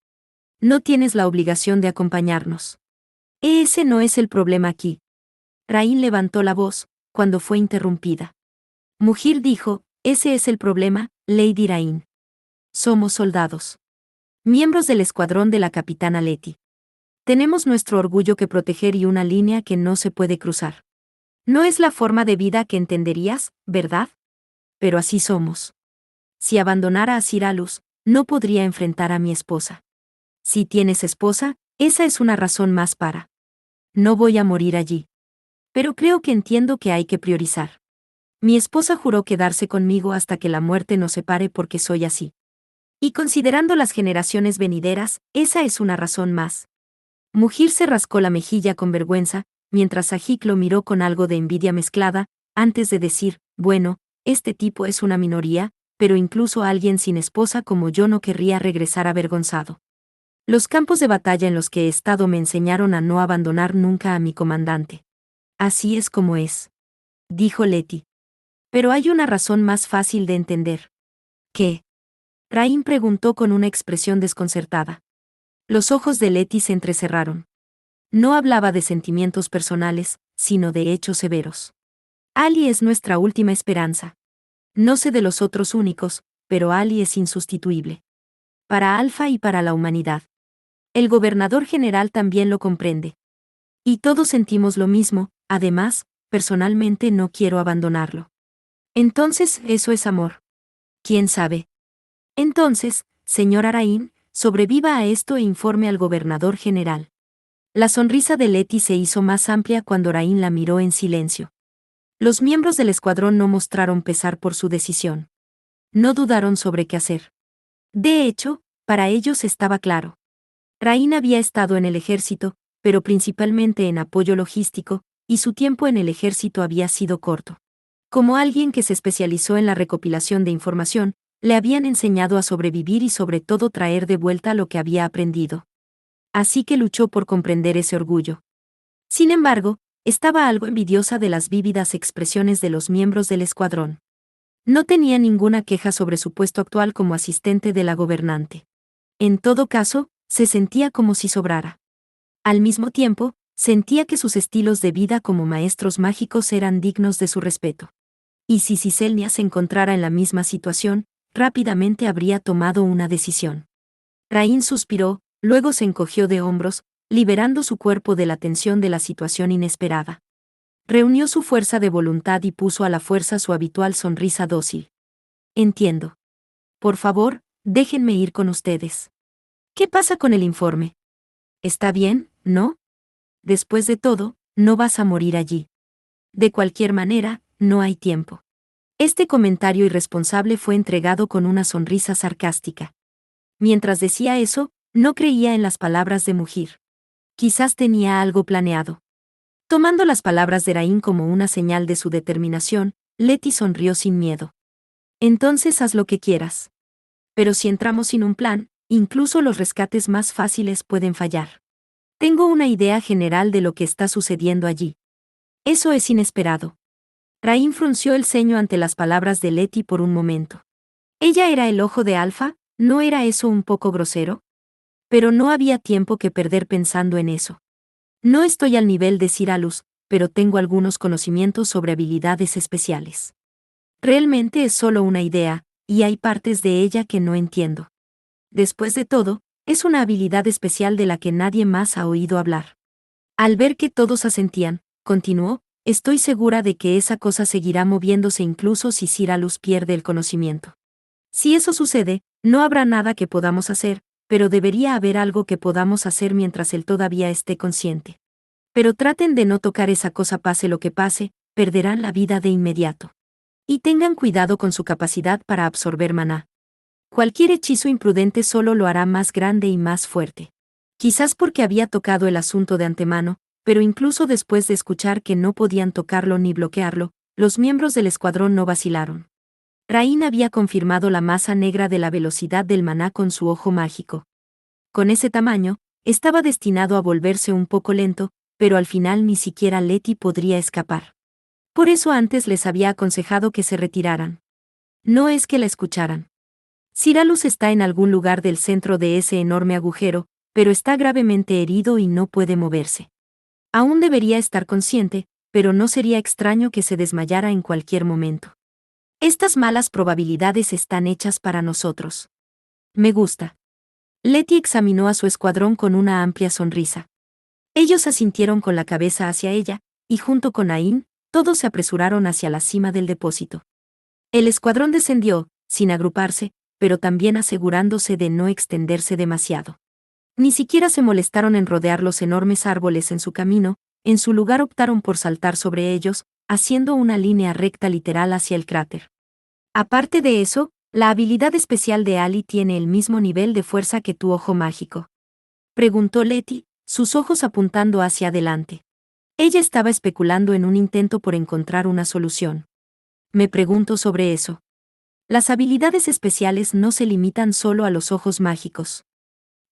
No tienes la obligación de acompañarnos. Ese no es el problema aquí. Rain levantó la voz, cuando fue interrumpida. Mujir dijo, ese es el problema, Lady Rain. Somos soldados. Miembros del escuadrón de la capitana Letty. Tenemos nuestro orgullo que proteger y una línea que no se puede cruzar. No es la forma de vida que entenderías, ¿verdad? Pero así somos. Si abandonara a Cyralus, no podría enfrentar a mi esposa. Si tienes esposa, esa es una razón más para. No voy a morir allí. Pero creo que entiendo que hay que priorizar. Mi esposa juró quedarse conmigo hasta que la muerte nos separe porque soy así. Y considerando las generaciones venideras, esa es una razón más. Mujir se rascó la mejilla con vergüenza, mientras Sahik lo miró con algo de envidia mezclada, antes de decir, bueno, este tipo es una minoría, pero incluso alguien sin esposa como yo no querría regresar avergonzado. Los campos de batalla en los que he estado me enseñaron a no abandonar nunca a mi comandante. Así es como es, dijo Letty. Pero hay una razón más fácil de entender. ¿Qué? Rain preguntó con una expresión desconcertada. Los ojos de Letty se entrecerraron. No hablaba de sentimientos personales, sino de hechos severos. Ali es nuestra última esperanza. No sé de los otros únicos, pero Ali es insustituible. Para Alfa y para la humanidad. El gobernador general también lo comprende. Y todos sentimos lo mismo, además, personalmente no quiero abandonarlo. Entonces, eso es amor. ¿Quién sabe? Entonces, señor Araín, sobreviva a esto e informe al gobernador general. La sonrisa de Letty se hizo más amplia cuando Araín la miró en silencio. Los miembros del escuadrón no mostraron pesar por su decisión. No dudaron sobre qué hacer. De hecho, para ellos estaba claro. Rain había estado en el ejército, pero principalmente en apoyo logístico, y su tiempo en el ejército había sido corto. Como alguien que se especializó en la recopilación de información, le habían enseñado a sobrevivir y sobre todo traer de vuelta lo que había aprendido. Así que luchó por comprender ese orgullo. Sin embargo, estaba algo envidiosa de las vívidas expresiones de los miembros del escuadrón. No tenía ninguna queja sobre su puesto actual como asistente de la gobernante. En todo caso, se sentía como si sobrara. Al mismo tiempo, sentía que sus estilos de vida como maestros mágicos eran dignos de su respeto. Y si Ciselnia se encontrara en la misma situación, rápidamente habría tomado una decisión. Rain suspiró, luego se encogió de hombros, liberando su cuerpo de la tensión de la situación inesperada. Reunió su fuerza de voluntad y puso a la fuerza su habitual sonrisa dócil. Entiendo. Por favor, déjenme ir con ustedes. ¿Qué pasa con el informe? ¿Está bien, no? Después de todo, no vas a morir allí. De cualquier manera, no hay tiempo. Este comentario irresponsable fue entregado con una sonrisa sarcástica. Mientras decía eso, no creía en las palabras de Mujir. Quizás tenía algo planeado. Tomando las palabras de Rain como una señal de su determinación, Letty sonrió sin miedo. Entonces haz lo que quieras. Pero si entramos sin un plan, incluso los rescates más fáciles pueden fallar. Tengo una idea general de lo que está sucediendo allí. Eso es inesperado. Rain frunció el ceño ante las palabras de Letty por un momento. ¿Ella era el ojo de Alfa? ¿No era eso un poco grosero? Pero no había tiempo que perder pensando en eso. No estoy al nivel de Cyralus, pero tengo algunos conocimientos sobre habilidades especiales. Realmente es solo una idea, y hay partes de ella que no entiendo. Después de todo, es una habilidad especial de la que nadie más ha oído hablar. Al ver que todos asentían, continuó, estoy segura de que esa cosa seguirá moviéndose incluso si Cyralus pierde el conocimiento. Si eso sucede, no habrá nada que podamos hacer, pero debería haber algo que podamos hacer mientras él todavía esté consciente. Pero traten de no tocar esa cosa pase lo que pase, perderán la vida de inmediato. Y tengan cuidado con su capacidad para absorber maná. Cualquier hechizo imprudente solo lo hará más grande y más fuerte. Quizás porque había tocado el asunto de antemano, pero incluso después de escuchar que no podían tocarlo ni bloquearlo, los miembros del escuadrón no vacilaron. Rain había confirmado la masa negra de la velocidad del maná con su ojo mágico. Con ese tamaño, estaba destinado a volverse un poco lento, pero al final ni siquiera Letty podría escapar. Por eso antes les había aconsejado que se retiraran. No es que la escucharan. Cyralus está en algún lugar del centro de ese enorme agujero, pero está gravemente herido y no puede moverse. Aún debería estar consciente, pero no sería extraño que se desmayara en cualquier momento. Estas malas probabilidades están hechas para nosotros. Me gusta. Letty examinó a su escuadrón con una amplia sonrisa. Ellos asintieron con la cabeza hacia ella, y junto con Ain, todos se apresuraron hacia la cima del depósito. El escuadrón descendió, sin agruparse, pero también asegurándose de no extenderse demasiado. Ni siquiera se molestaron en rodear los enormes árboles en su camino, en su lugar optaron por saltar sobre ellos, haciendo una línea recta literal hacia el cráter. Aparte de eso, la habilidad especial de Ali tiene el mismo nivel de fuerza que tu ojo mágico. Preguntó Letty, sus ojos apuntando hacia adelante. Ella estaba especulando en un intento por encontrar una solución. Me pregunto sobre eso. Las habilidades especiales no se limitan solo a los ojos mágicos.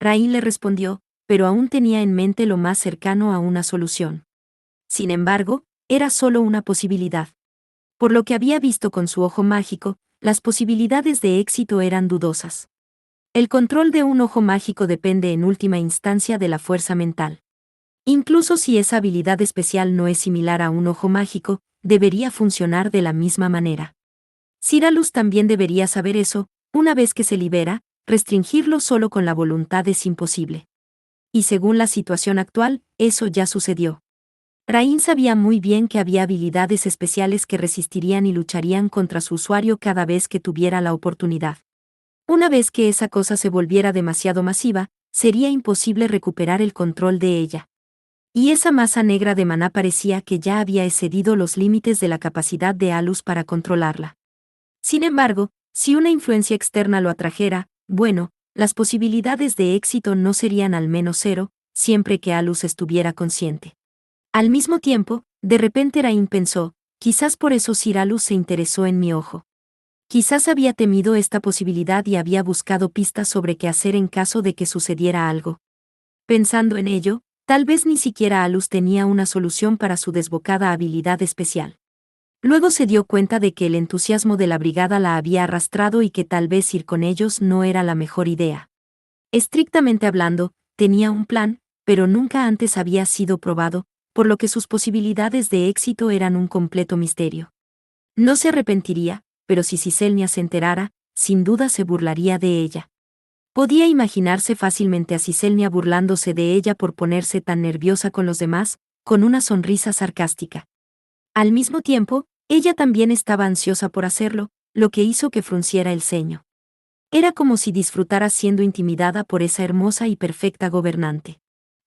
Rain le respondió, pero aún tenía en mente lo más cercano a una solución. Sin embargo, era solo una posibilidad. Por lo que había visto con su ojo mágico, las posibilidades de éxito eran dudosas. El control de un ojo mágico depende en última instancia de la fuerza mental. Incluso si esa habilidad especial no es similar a un ojo mágico, debería funcionar de la misma manera. Cyralus también debería saber eso, una vez que se libera, restringirlo solo con la voluntad es imposible. Y según la situación actual, eso ya sucedió. Rain sabía muy bien que había habilidades especiales que resistirían y lucharían contra su usuario cada vez que tuviera la oportunidad. Una vez que esa cosa se volviera demasiado masiva, sería imposible recuperar el control de ella. Y esa masa negra de maná parecía que ya había excedido los límites de la capacidad de Alus para controlarla. Sin embargo, si una influencia externa lo atrajera, bueno, las posibilidades de éxito no serían al menos cero, siempre que Alus estuviera consciente. Al mismo tiempo, de repente Rain pensó, quizás por eso Sir Alus se interesó en mi ojo. Quizás había temido esta posibilidad y había buscado pistas sobre qué hacer en caso de que sucediera algo. Pensando en ello, tal vez ni siquiera Alus tenía una solución para su desbocada habilidad especial. Luego se dio cuenta de que el entusiasmo de la brigada la había arrastrado y que tal vez ir con ellos no era la mejor idea. Estrictamente hablando, tenía un plan, pero nunca antes había sido probado, por lo que sus posibilidades de éxito eran un completo misterio. No se arrepentiría, pero si Ciselnia se enterara, sin duda se burlaría de ella. Podía imaginarse fácilmente a Ciselnia burlándose de ella por ponerse tan nerviosa con los demás, con una sonrisa sarcástica. Al mismo tiempo, ella también estaba ansiosa por hacerlo, lo que hizo que frunciera el ceño. Era como si disfrutara siendo intimidada por esa hermosa y perfecta gobernante.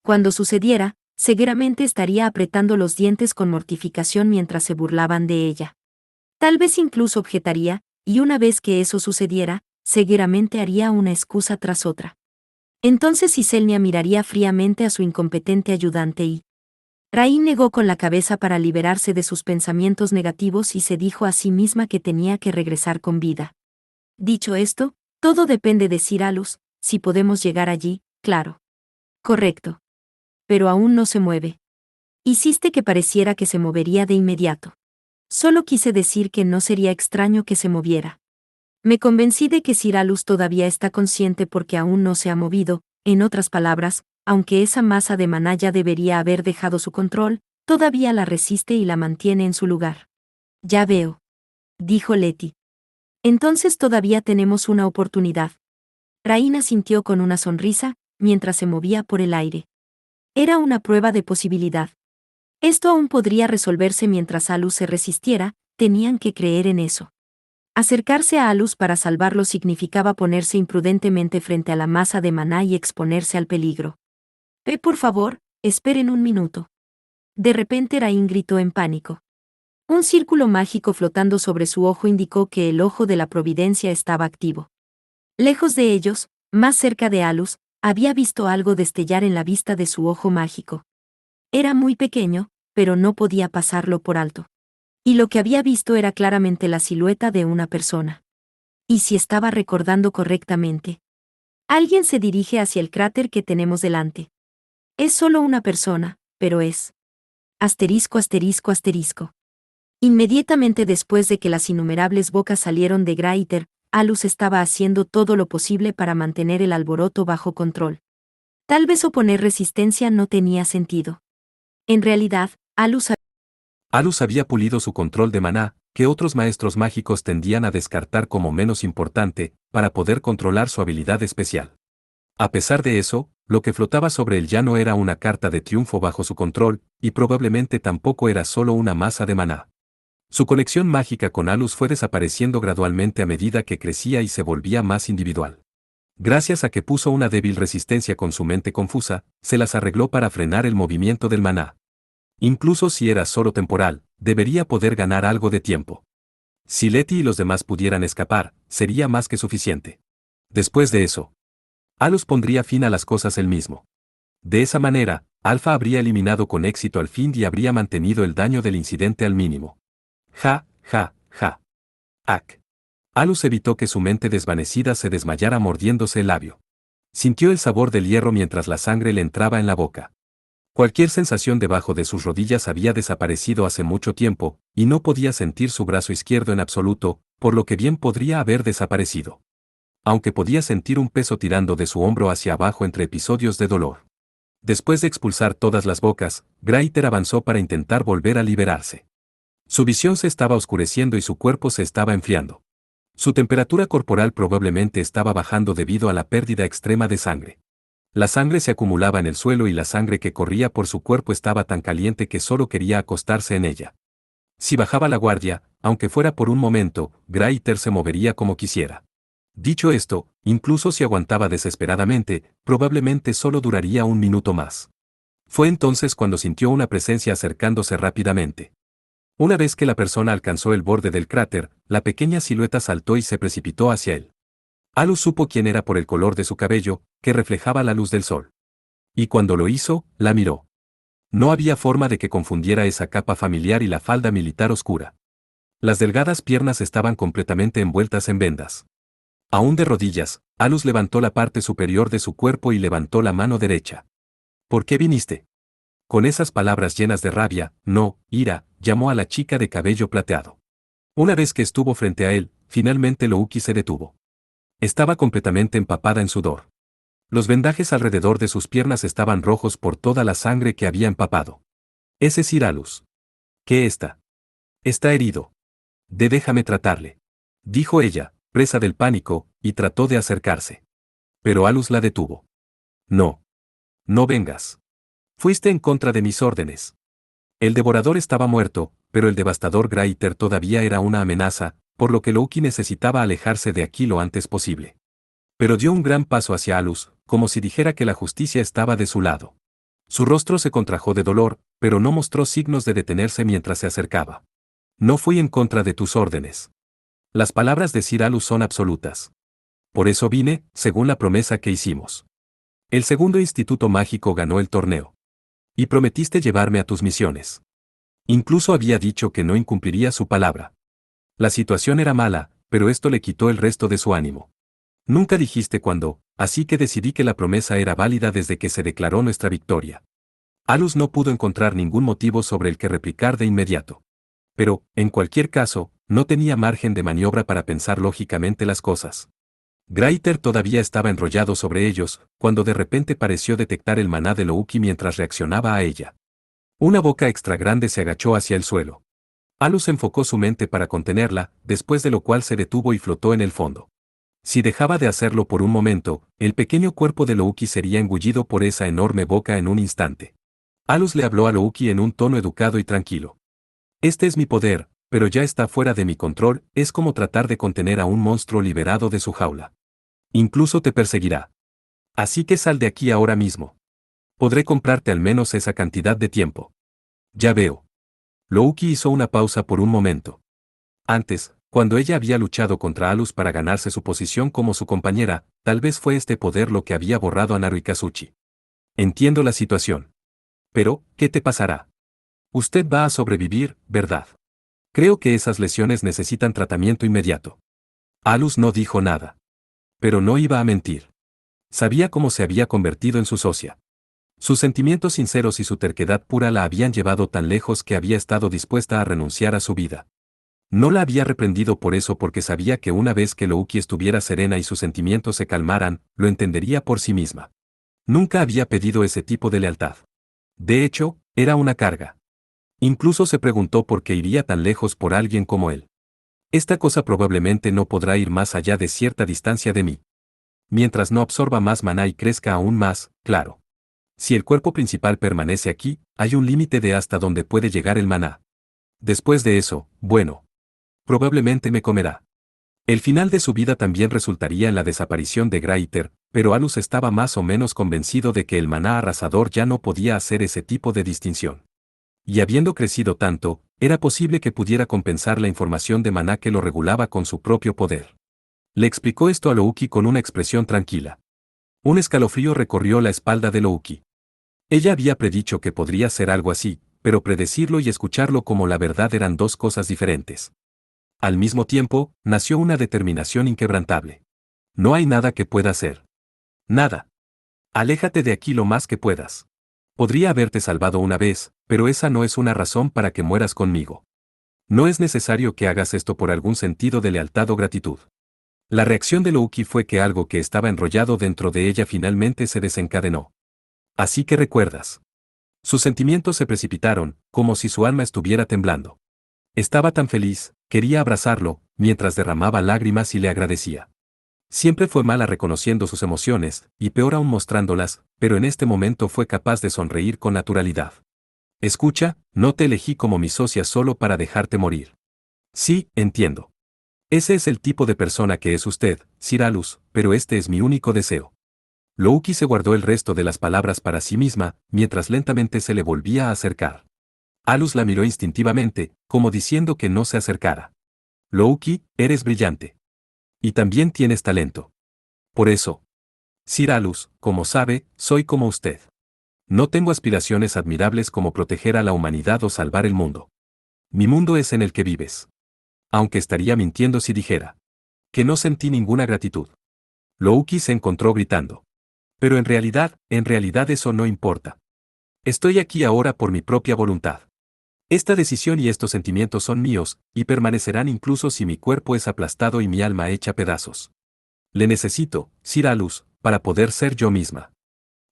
Cuando sucediera, seguramente estaría apretando los dientes con mortificación mientras se burlaban de ella. Tal vez incluso objetaría, y una vez que eso sucediera, seguramente haría una excusa tras otra. Entonces Ciselnia miraría fríamente a su incompetente ayudante y... Rain negó con la cabeza para liberarse de sus pensamientos negativos y se dijo a sí misma que tenía que regresar con vida. Dicho esto, todo depende de Sir Alus, si podemos llegar allí, claro. Correcto. Pero aún no se mueve. Hiciste que pareciera que se movería de inmediato. Solo quise decir que no sería extraño que se moviera. Me convencí de que Sir Alus todavía está consciente porque aún no se ha movido, en otras palabras, aunque esa masa de maná ya debería haber dejado su control, todavía la resiste y la mantiene en su lugar. Ya veo. Dijo Letty. Entonces todavía tenemos una oportunidad. Raina sintió con una sonrisa, mientras se movía por el aire. Era una prueba de posibilidad. Esto aún podría resolverse mientras Alus se resistiera, tenían que creer en eso. Acercarse a Alus para salvarlo significaba ponerse imprudentemente frente a la masa de maná y exponerse al peligro. Por favor, esperen un minuto. De repente Rain gritó en pánico. Un círculo mágico flotando sobre su ojo indicó que el ojo de la providencia estaba activo. Lejos de ellos, más cerca de Alus, había visto algo destellar en la vista de su ojo mágico. Era muy pequeño, pero no podía pasarlo por alto. Y lo que había visto era claramente la silueta de una persona. ¿Y si estaba recordando correctamente? Alguien se dirige hacia el cráter que tenemos delante. Es solo una persona, pero es... Asterisco, asterisco, asterisco. Inmediatamente después de que las innumerables bocas salieron de Graiter, Alus estaba haciendo todo lo posible para mantener el alboroto bajo control. Tal vez oponer resistencia no tenía sentido. En realidad, Alus había pulido su control de maná, que otros maestros mágicos tendían a descartar como menos importante, para poder controlar su habilidad especial. A pesar de eso, lo que flotaba sobre él ya no era una carta de triunfo bajo su control, y probablemente tampoco era solo una masa de maná. Su conexión mágica con Alus fue desapareciendo gradualmente a medida que crecía y se volvía más individual. Gracias a que puso una débil resistencia con su mente confusa, se las arregló para frenar el movimiento del maná. Incluso si era solo temporal, debería poder ganar algo de tiempo. Si Letty y los demás pudieran escapar, sería más que suficiente. Después de eso, Alus pondría fin a las cosas él mismo. De esa manera, Alpha habría eliminado con éxito al Fiend y habría mantenido el daño del incidente al mínimo. Ja, ja, ja. Ak. Alus evitó que su mente desvanecida se desmayara mordiéndose el labio. Sintió el sabor del hierro mientras la sangre le entraba en la boca. Cualquier sensación debajo de sus rodillas había desaparecido hace mucho tiempo, y no podía sentir su brazo izquierdo en absoluto, por lo que bien podría haber desaparecido. Aunque podía sentir un peso tirando de su hombro hacia abajo entre episodios de dolor. Después de expulsar todas las bocas, Graiter avanzó para intentar volver a liberarse. Su visión se estaba oscureciendo y su cuerpo se estaba enfriando. Su temperatura corporal probablemente estaba bajando debido a la pérdida extrema de sangre. La sangre se acumulaba en el suelo y la sangre que corría por su cuerpo estaba tan caliente que solo quería acostarse en ella. Si bajaba la guardia, aunque fuera por un momento, Graiter se movería como quisiera. Dicho esto, incluso si aguantaba desesperadamente, probablemente solo duraría un minuto más. Fue entonces cuando sintió una presencia acercándose rápidamente. Una vez que la persona alcanzó el borde del cráter, la pequeña silueta saltó y se precipitó hacia él. Alus supo quién era por el color de su cabello, que reflejaba la luz del sol. Y cuando lo hizo, la miró. No había forma de que confundiera esa capa familiar y la falda militar oscura. Las delgadas piernas estaban completamente envueltas en vendas. Aún de rodillas, Alus levantó la parte superior de su cuerpo y levantó la mano derecha. ¿Por qué viniste? Con esas palabras llenas de rabia, no, ira, llamó a la chica de cabello plateado. Una vez que estuvo frente a él, finalmente Louki se detuvo. Estaba completamente empapada en sudor. Los vendajes alrededor de sus piernas estaban rojos por toda la sangre que había empapado. Ese es Alus. ¿Qué está? Está herido. Déjame tratarle. Dijo ella, presa del pánico, y trató de acercarse. Pero Alus la detuvo. No. No vengas. Fuiste en contra de mis órdenes. El devorador estaba muerto, pero el devastador Greater todavía era una amenaza, por lo que Louki necesitaba alejarse de aquí lo antes posible. Pero dio un gran paso hacia Alus, como si dijera que la justicia estaba de su lado. Su rostro se contrajo de dolor, pero no mostró signos de detenerse mientras se acercaba. No fui en contra de tus órdenes. Las palabras de Sir Alus son absolutas. Por eso vine, según la promesa que hicimos. El segundo instituto mágico ganó el torneo. Y prometiste llevarme a tus misiones. Incluso había dicho que no incumpliría su palabra. La situación era mala, pero esto le quitó el resto de su ánimo. Nunca dijiste cuándo, así que decidí que la promesa era válida desde que se declaró nuestra victoria. Alus no pudo encontrar ningún motivo sobre el que replicar de inmediato. Pero, en cualquier caso, no tenía margen de maniobra para pensar lógicamente las cosas. Greater todavía estaba enrollado sobre ellos, cuando de repente pareció detectar el maná de Louki mientras reaccionaba a ella. Una boca extra grande se agachó hacia el suelo. Alus enfocó su mente para contenerla, después de lo cual se detuvo y flotó en el fondo. Si dejaba de hacerlo por un momento, el pequeño cuerpo de Louki sería engullido por esa enorme boca en un instante. Alus le habló a Louki en un tono educado y tranquilo. Este es mi poder, pero ya está fuera de mi control, es como tratar de contener a un monstruo liberado de su jaula. Incluso te perseguirá. Así que sal de aquí ahora mismo. Podré comprarte al menos esa cantidad de tiempo. Ya veo. Louki hizo una pausa por un momento. Antes, cuando ella había luchado contra Alus para ganarse su posición como su compañera, tal vez fue este poder lo que había borrado a Naruikazuchi. Entiendo la situación. Pero, ¿qué te pasará? Usted va a sobrevivir, ¿verdad? Creo que esas lesiones necesitan tratamiento inmediato. Alus no dijo nada. Pero no iba a mentir. Sabía cómo se había convertido en su socia. Sus sentimientos sinceros y su terquedad pura la habían llevado tan lejos que había estado dispuesta a renunciar a su vida. No la había reprendido por eso porque sabía que una vez que Louki estuviera serena y sus sentimientos se calmaran, lo entendería por sí misma. Nunca había pedido ese tipo de lealtad. De hecho, era una carga. Incluso se preguntó por qué iría tan lejos por alguien como él. Esta cosa probablemente no podrá ir más allá de cierta distancia de mí. Mientras no absorba más maná y crezca aún más, claro. Si el cuerpo principal permanece aquí, hay un límite de hasta donde puede llegar el maná. Después de eso, bueno. Probablemente me comerá. El final de su vida también resultaría en la desaparición de Greater, pero Alus estaba más o menos convencido de que el maná arrasador ya no podía hacer ese tipo de distinción. Y habiendo crecido tanto, era posible que pudiera compensar la información de maná que lo regulaba con su propio poder. Le explicó esto a Louki con una expresión tranquila. Un escalofrío recorrió la espalda de Louki. Ella había predicho que podría ser algo así, pero predecirlo y escucharlo como la verdad eran dos cosas diferentes. Al mismo tiempo, nació una determinación inquebrantable. No hay nada que pueda hacer. Nada. Aléjate de aquí lo más que puedas. Podría haberte salvado una vez, pero esa no es una razón para que mueras conmigo. No es necesario que hagas esto por algún sentido de lealtad o gratitud. La reacción de Louki fue que algo que estaba enrollado dentro de ella finalmente se desencadenó. Así que recuerdas. Sus sentimientos se precipitaron, como si su alma estuviera temblando. Estaba tan feliz, quería abrazarlo, mientras derramaba lágrimas y le agradecía. Siempre fue mala reconociendo sus emociones, y peor aún mostrándolas, pero en este momento fue capaz de sonreír con naturalidad. Escucha, no te elegí como mi socia solo para dejarte morir. Sí, entiendo. Ese es el tipo de persona que es usted, Sir Alus, pero este es mi único deseo. Louki se guardó el resto de las palabras para sí misma, mientras lentamente se le volvía a acercar. Alus la miró instintivamente, como diciendo que no se acercara. Louki, eres brillante. Y también tienes talento. Por eso. Sir Alus, como sabe, soy como usted. No tengo aspiraciones admirables como proteger a la humanidad o salvar el mundo. Mi mundo es en el que vives. Aunque estaría mintiendo si dijera que no sentí ninguna gratitud. Louki se encontró gritando. Pero en realidad eso no importa. Estoy aquí ahora por mi propia voluntad. Esta decisión y estos sentimientos son míos, y permanecerán incluso si mi cuerpo es aplastado y mi alma hecha pedazos. Le necesito, Sir Alus, para poder ser yo misma.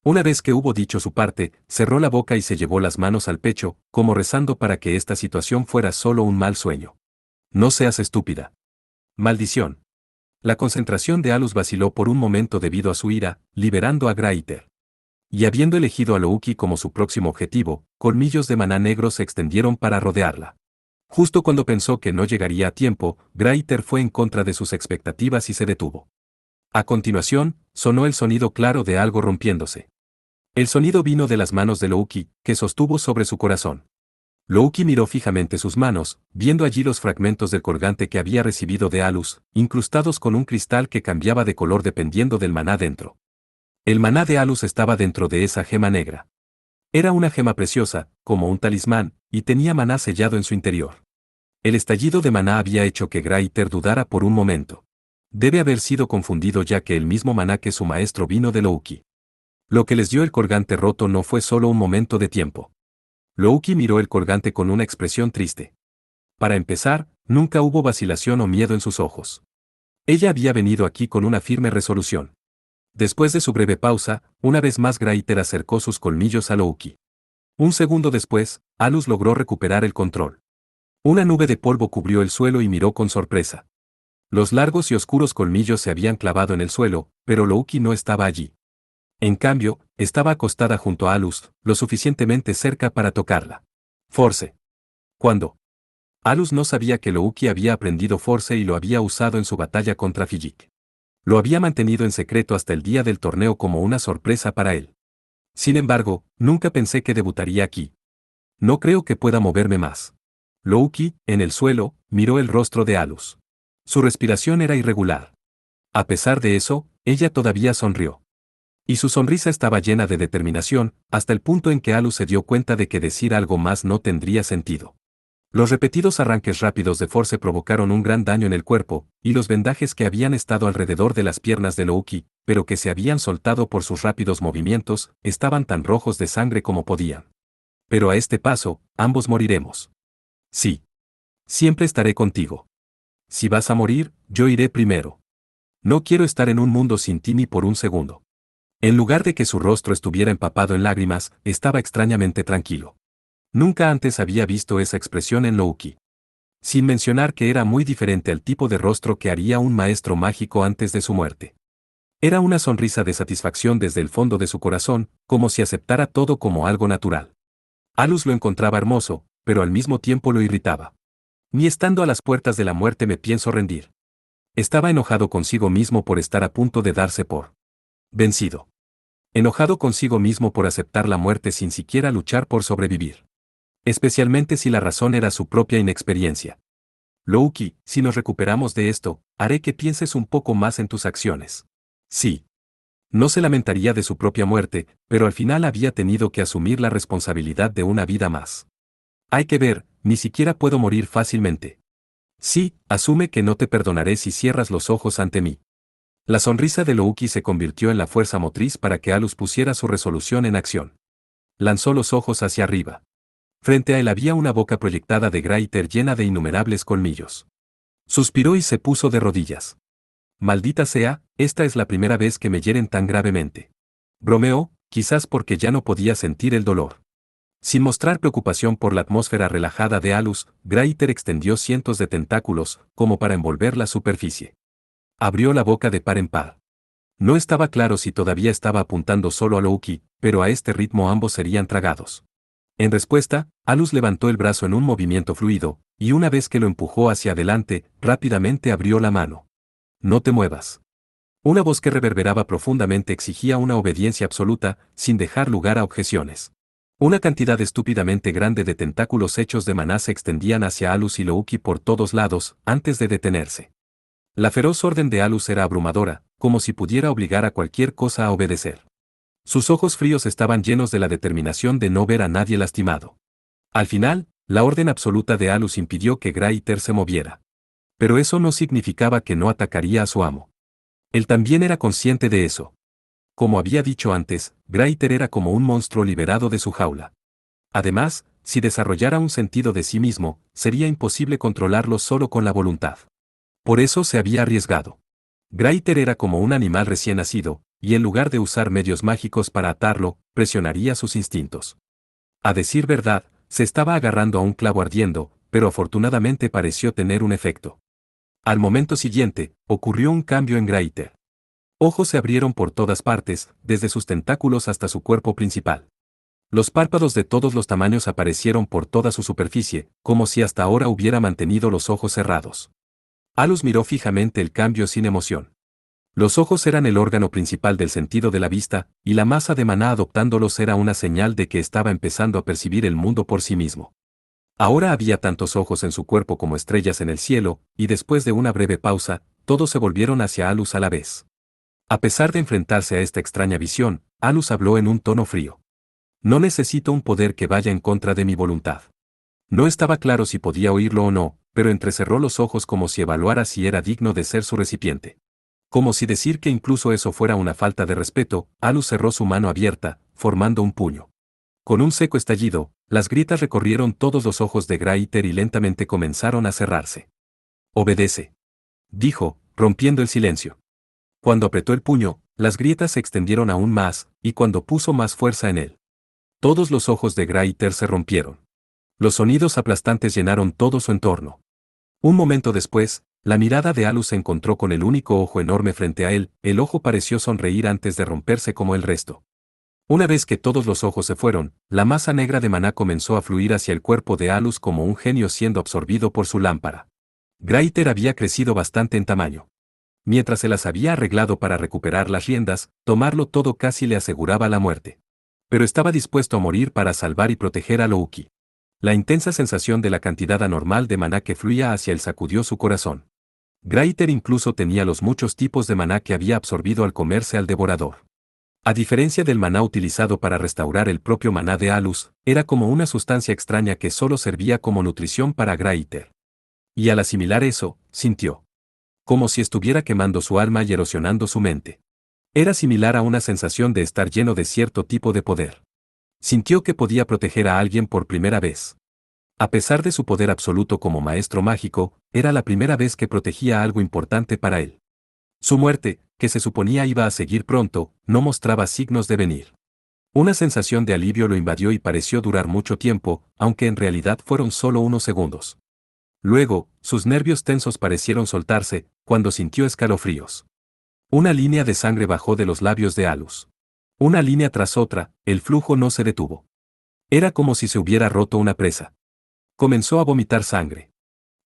Una vez que hubo dicho su parte, cerró la boca y se llevó las manos al pecho, como rezando para que esta situación fuera solo un mal sueño. No seas estúpida. Maldición. La concentración de Alus vaciló por un momento debido a su ira, liberando a Graiter. Y habiendo elegido a Louki como su próximo objetivo, colmillos de maná negro se extendieron para rodearla. Justo cuando pensó que no llegaría a tiempo, Graiter fue en contra de sus expectativas y se detuvo. A continuación, sonó el sonido claro de algo rompiéndose. El sonido vino de las manos de Louki, que sostuvo sobre su corazón. Louki miró fijamente sus manos, viendo allí los fragmentos del colgante que había recibido de Alus, incrustados con un cristal que cambiaba de color dependiendo del maná dentro. El maná de Alus estaba dentro de esa gema negra. Era una gema preciosa, como un talismán, y tenía maná sellado en su interior. El estallido de maná había hecho que Graiter dudara por un momento. Debe haber sido confundido ya que el mismo maná que su maestro vino de Louki. Lo que les dio el colgante roto no fue solo un momento de tiempo. Louki miró el colgante con una expresión triste. Para empezar, nunca hubo vacilación o miedo en sus ojos. Ella había venido aquí con una firme resolución. Después de su breve pausa, una vez más Graiter acercó sus colmillos a Louki. Un segundo después, Alus logró recuperar el control. Una nube de polvo cubrió el suelo y miró con sorpresa. Los largos y oscuros colmillos se habían clavado en el suelo, pero Louki no estaba allí. En cambio, estaba acostada junto a Alus, lo suficientemente cerca para tocarla. Force. ¿Cuándo? Alus no sabía que Louki había aprendido Force y lo había usado en su batalla contra Fijik. Lo había mantenido en secreto hasta el día del torneo como una sorpresa para él. Sin embargo, nunca pensé que debutaría aquí. No creo que pueda moverme más. Louki, en el suelo, miró el rostro de Alus. Su respiración era irregular. A pesar de eso, ella todavía sonrió. Y su sonrisa estaba llena de determinación, hasta el punto en que Alus se dio cuenta de que decir algo más no tendría sentido. Los repetidos arranques rápidos de Force provocaron un gran daño en el cuerpo, y los vendajes que habían estado alrededor de las piernas de Louki, pero que se habían soltado por sus rápidos movimientos, estaban tan rojos de sangre como podían. Pero a este paso, ambos moriremos. Sí. Siempre estaré contigo. Si vas a morir, yo iré primero. No quiero estar en un mundo sin ti ni por un segundo. En lugar de que su rostro estuviera empapado en lágrimas, estaba extrañamente tranquilo. Nunca antes había visto esa expresión en Louki. Sin mencionar que era muy diferente al tipo de rostro que haría un maestro mágico antes de su muerte. Era una sonrisa de satisfacción desde el fondo de su corazón, como si aceptara todo como algo natural. Alus lo encontraba hermoso, pero al mismo tiempo lo irritaba. Ni estando a las puertas de la muerte me pienso rendir. Estaba enojado consigo mismo por estar a punto de darse por vencido. Enojado consigo mismo por aceptar la muerte sin siquiera luchar por sobrevivir. Especialmente si la razón era su propia inexperiencia. Louki, si nos recuperamos de esto, haré que pienses un poco más en tus acciones. Sí. No se lamentaría de su propia muerte, pero al final había tenido que asumir la responsabilidad de una vida más. Hay que ver, ni siquiera puedo morir fácilmente. Sí, asume que no te perdonaré si cierras los ojos ante mí. La sonrisa de Louki se convirtió en la fuerza motriz para que Alus pusiera su resolución en acción. Lanzó los ojos hacia arriba. Frente a él había una boca proyectada de Graiter llena de innumerables colmillos. Suspiró y se puso de rodillas. Maldita sea, esta es la primera vez que me hieren tan gravemente. Bromeó, quizás porque ya no podía sentir el dolor. Sin mostrar preocupación por la atmósfera relajada de Alus, Graiter extendió cientos de tentáculos, como para envolver la superficie. Abrió la boca de par en par. No estaba claro si todavía estaba apuntando solo a Louki, pero a este ritmo ambos serían tragados. En respuesta, Alus levantó el brazo en un movimiento fluido, y una vez que lo empujó hacia adelante, rápidamente abrió la mano. No te muevas. Una voz que reverberaba profundamente exigía una obediencia absoluta, sin dejar lugar a objeciones. Una cantidad estúpidamente grande de tentáculos hechos de maná se extendían hacia Alus y Louki por todos lados, antes de detenerse. La feroz orden de Alus era abrumadora, como si pudiera obligar a cualquier cosa a obedecer. Sus ojos fríos estaban llenos de la determinación de no ver a nadie lastimado. Al final, la orden absoluta de Alus impidió que Graitter se moviera. Pero eso no significaba que no atacaría a su amo. Él también era consciente de eso. Como había dicho antes, Graitter era como un monstruo liberado de su jaula. Además, si desarrollara un sentido de sí mismo, sería imposible controlarlo solo con la voluntad. Por eso se había arriesgado. Graitter era como un animal recién nacido, y en lugar de usar medios mágicos para atarlo, presionaría sus instintos. A decir verdad, se estaba agarrando a un clavo ardiendo, pero afortunadamente pareció tener un efecto. Al momento siguiente, ocurrió un cambio en Graitter. Ojos se abrieron por todas partes, desde sus tentáculos hasta su cuerpo principal. Los párpados de todos los tamaños aparecieron por toda su superficie, como si hasta ahora hubiera mantenido los ojos cerrados. Alus miró fijamente el cambio sin emoción. Los ojos eran el órgano principal del sentido de la vista, y la masa de maná adoptándolos era una señal de que estaba empezando a percibir el mundo por sí mismo. Ahora había tantos ojos en su cuerpo como estrellas en el cielo, y después de una breve pausa, todos se volvieron hacia Alus a la vez. A pesar de enfrentarse a esta extraña visión, Alus habló en un tono frío. No necesito un poder que vaya en contra de mi voluntad. No estaba claro si podía oírlo o no, pero entrecerró los ojos como si evaluara si era digno de ser su recipiente. Como si decir que incluso eso fuera una falta de respeto, Alus cerró su mano abierta, formando un puño. Con un seco estallido, las grietas recorrieron todos los ojos de Graitter y lentamente comenzaron a cerrarse. «Obedece», dijo, rompiendo el silencio. Cuando apretó el puño, las grietas se extendieron aún más, y cuando puso más fuerza en él, todos los ojos de Graitter se rompieron. Los sonidos aplastantes llenaron todo su entorno. Un momento después, la mirada de Alus se encontró con el único ojo enorme frente a él, el ojo pareció sonreír antes de romperse como el resto. Una vez que todos los ojos se fueron, la masa negra de maná comenzó a fluir hacia el cuerpo de Alus como un genio siendo absorbido por su lámpara. Graitter había crecido bastante en tamaño. Mientras se las había arreglado para recuperar las riendas, tomarlo todo casi le aseguraba la muerte. Pero estaba dispuesto a morir para salvar y proteger a Louki. La intensa sensación de la cantidad anormal de maná que fluía hacia él sacudió su corazón. Graitter incluso tenía los muchos tipos de maná que había absorbido al comerse al devorador. A diferencia del maná utilizado para restaurar el propio maná de Alus, era como una sustancia extraña que solo servía como nutrición para Graitter. Y al asimilar eso, sintió como si estuviera quemando su alma y erosionando su mente. Era similar a una sensación de estar lleno de cierto tipo de poder. Sintió que podía proteger a alguien por primera vez. A pesar de su poder absoluto como maestro mágico, era la primera vez que protegía algo importante para él. Su muerte, que se suponía iba a seguir pronto, no mostraba signos de venir. Una sensación de alivio lo invadió y pareció durar mucho tiempo, aunque en realidad fueron solo unos segundos. Luego, sus nervios tensos parecieron soltarse, cuando sintió escalofríos. Una línea de sangre bajó de los labios de Alus. Una línea tras otra, el flujo no se detuvo. Era como si se hubiera roto una presa. Comenzó a vomitar sangre.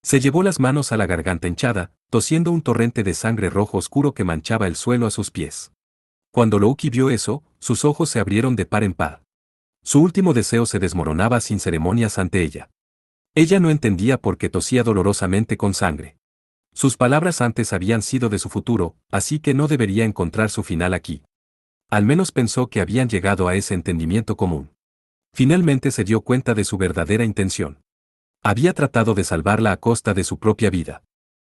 Se llevó las manos a la garganta hinchada, tosiendo un torrente de sangre rojo oscuro que manchaba el suelo a sus pies. Cuando Louki vio eso, sus ojos se abrieron de par en par. Su último deseo se desmoronaba sin ceremonias ante ella. Ella no entendía por qué tosía dolorosamente con sangre. Sus palabras antes habían sido de su futuro, así que no debería encontrar su final aquí. Al menos pensó que habían llegado a ese entendimiento común. Finalmente se dio cuenta de su verdadera intención. Había tratado de salvarla a costa de su propia vida.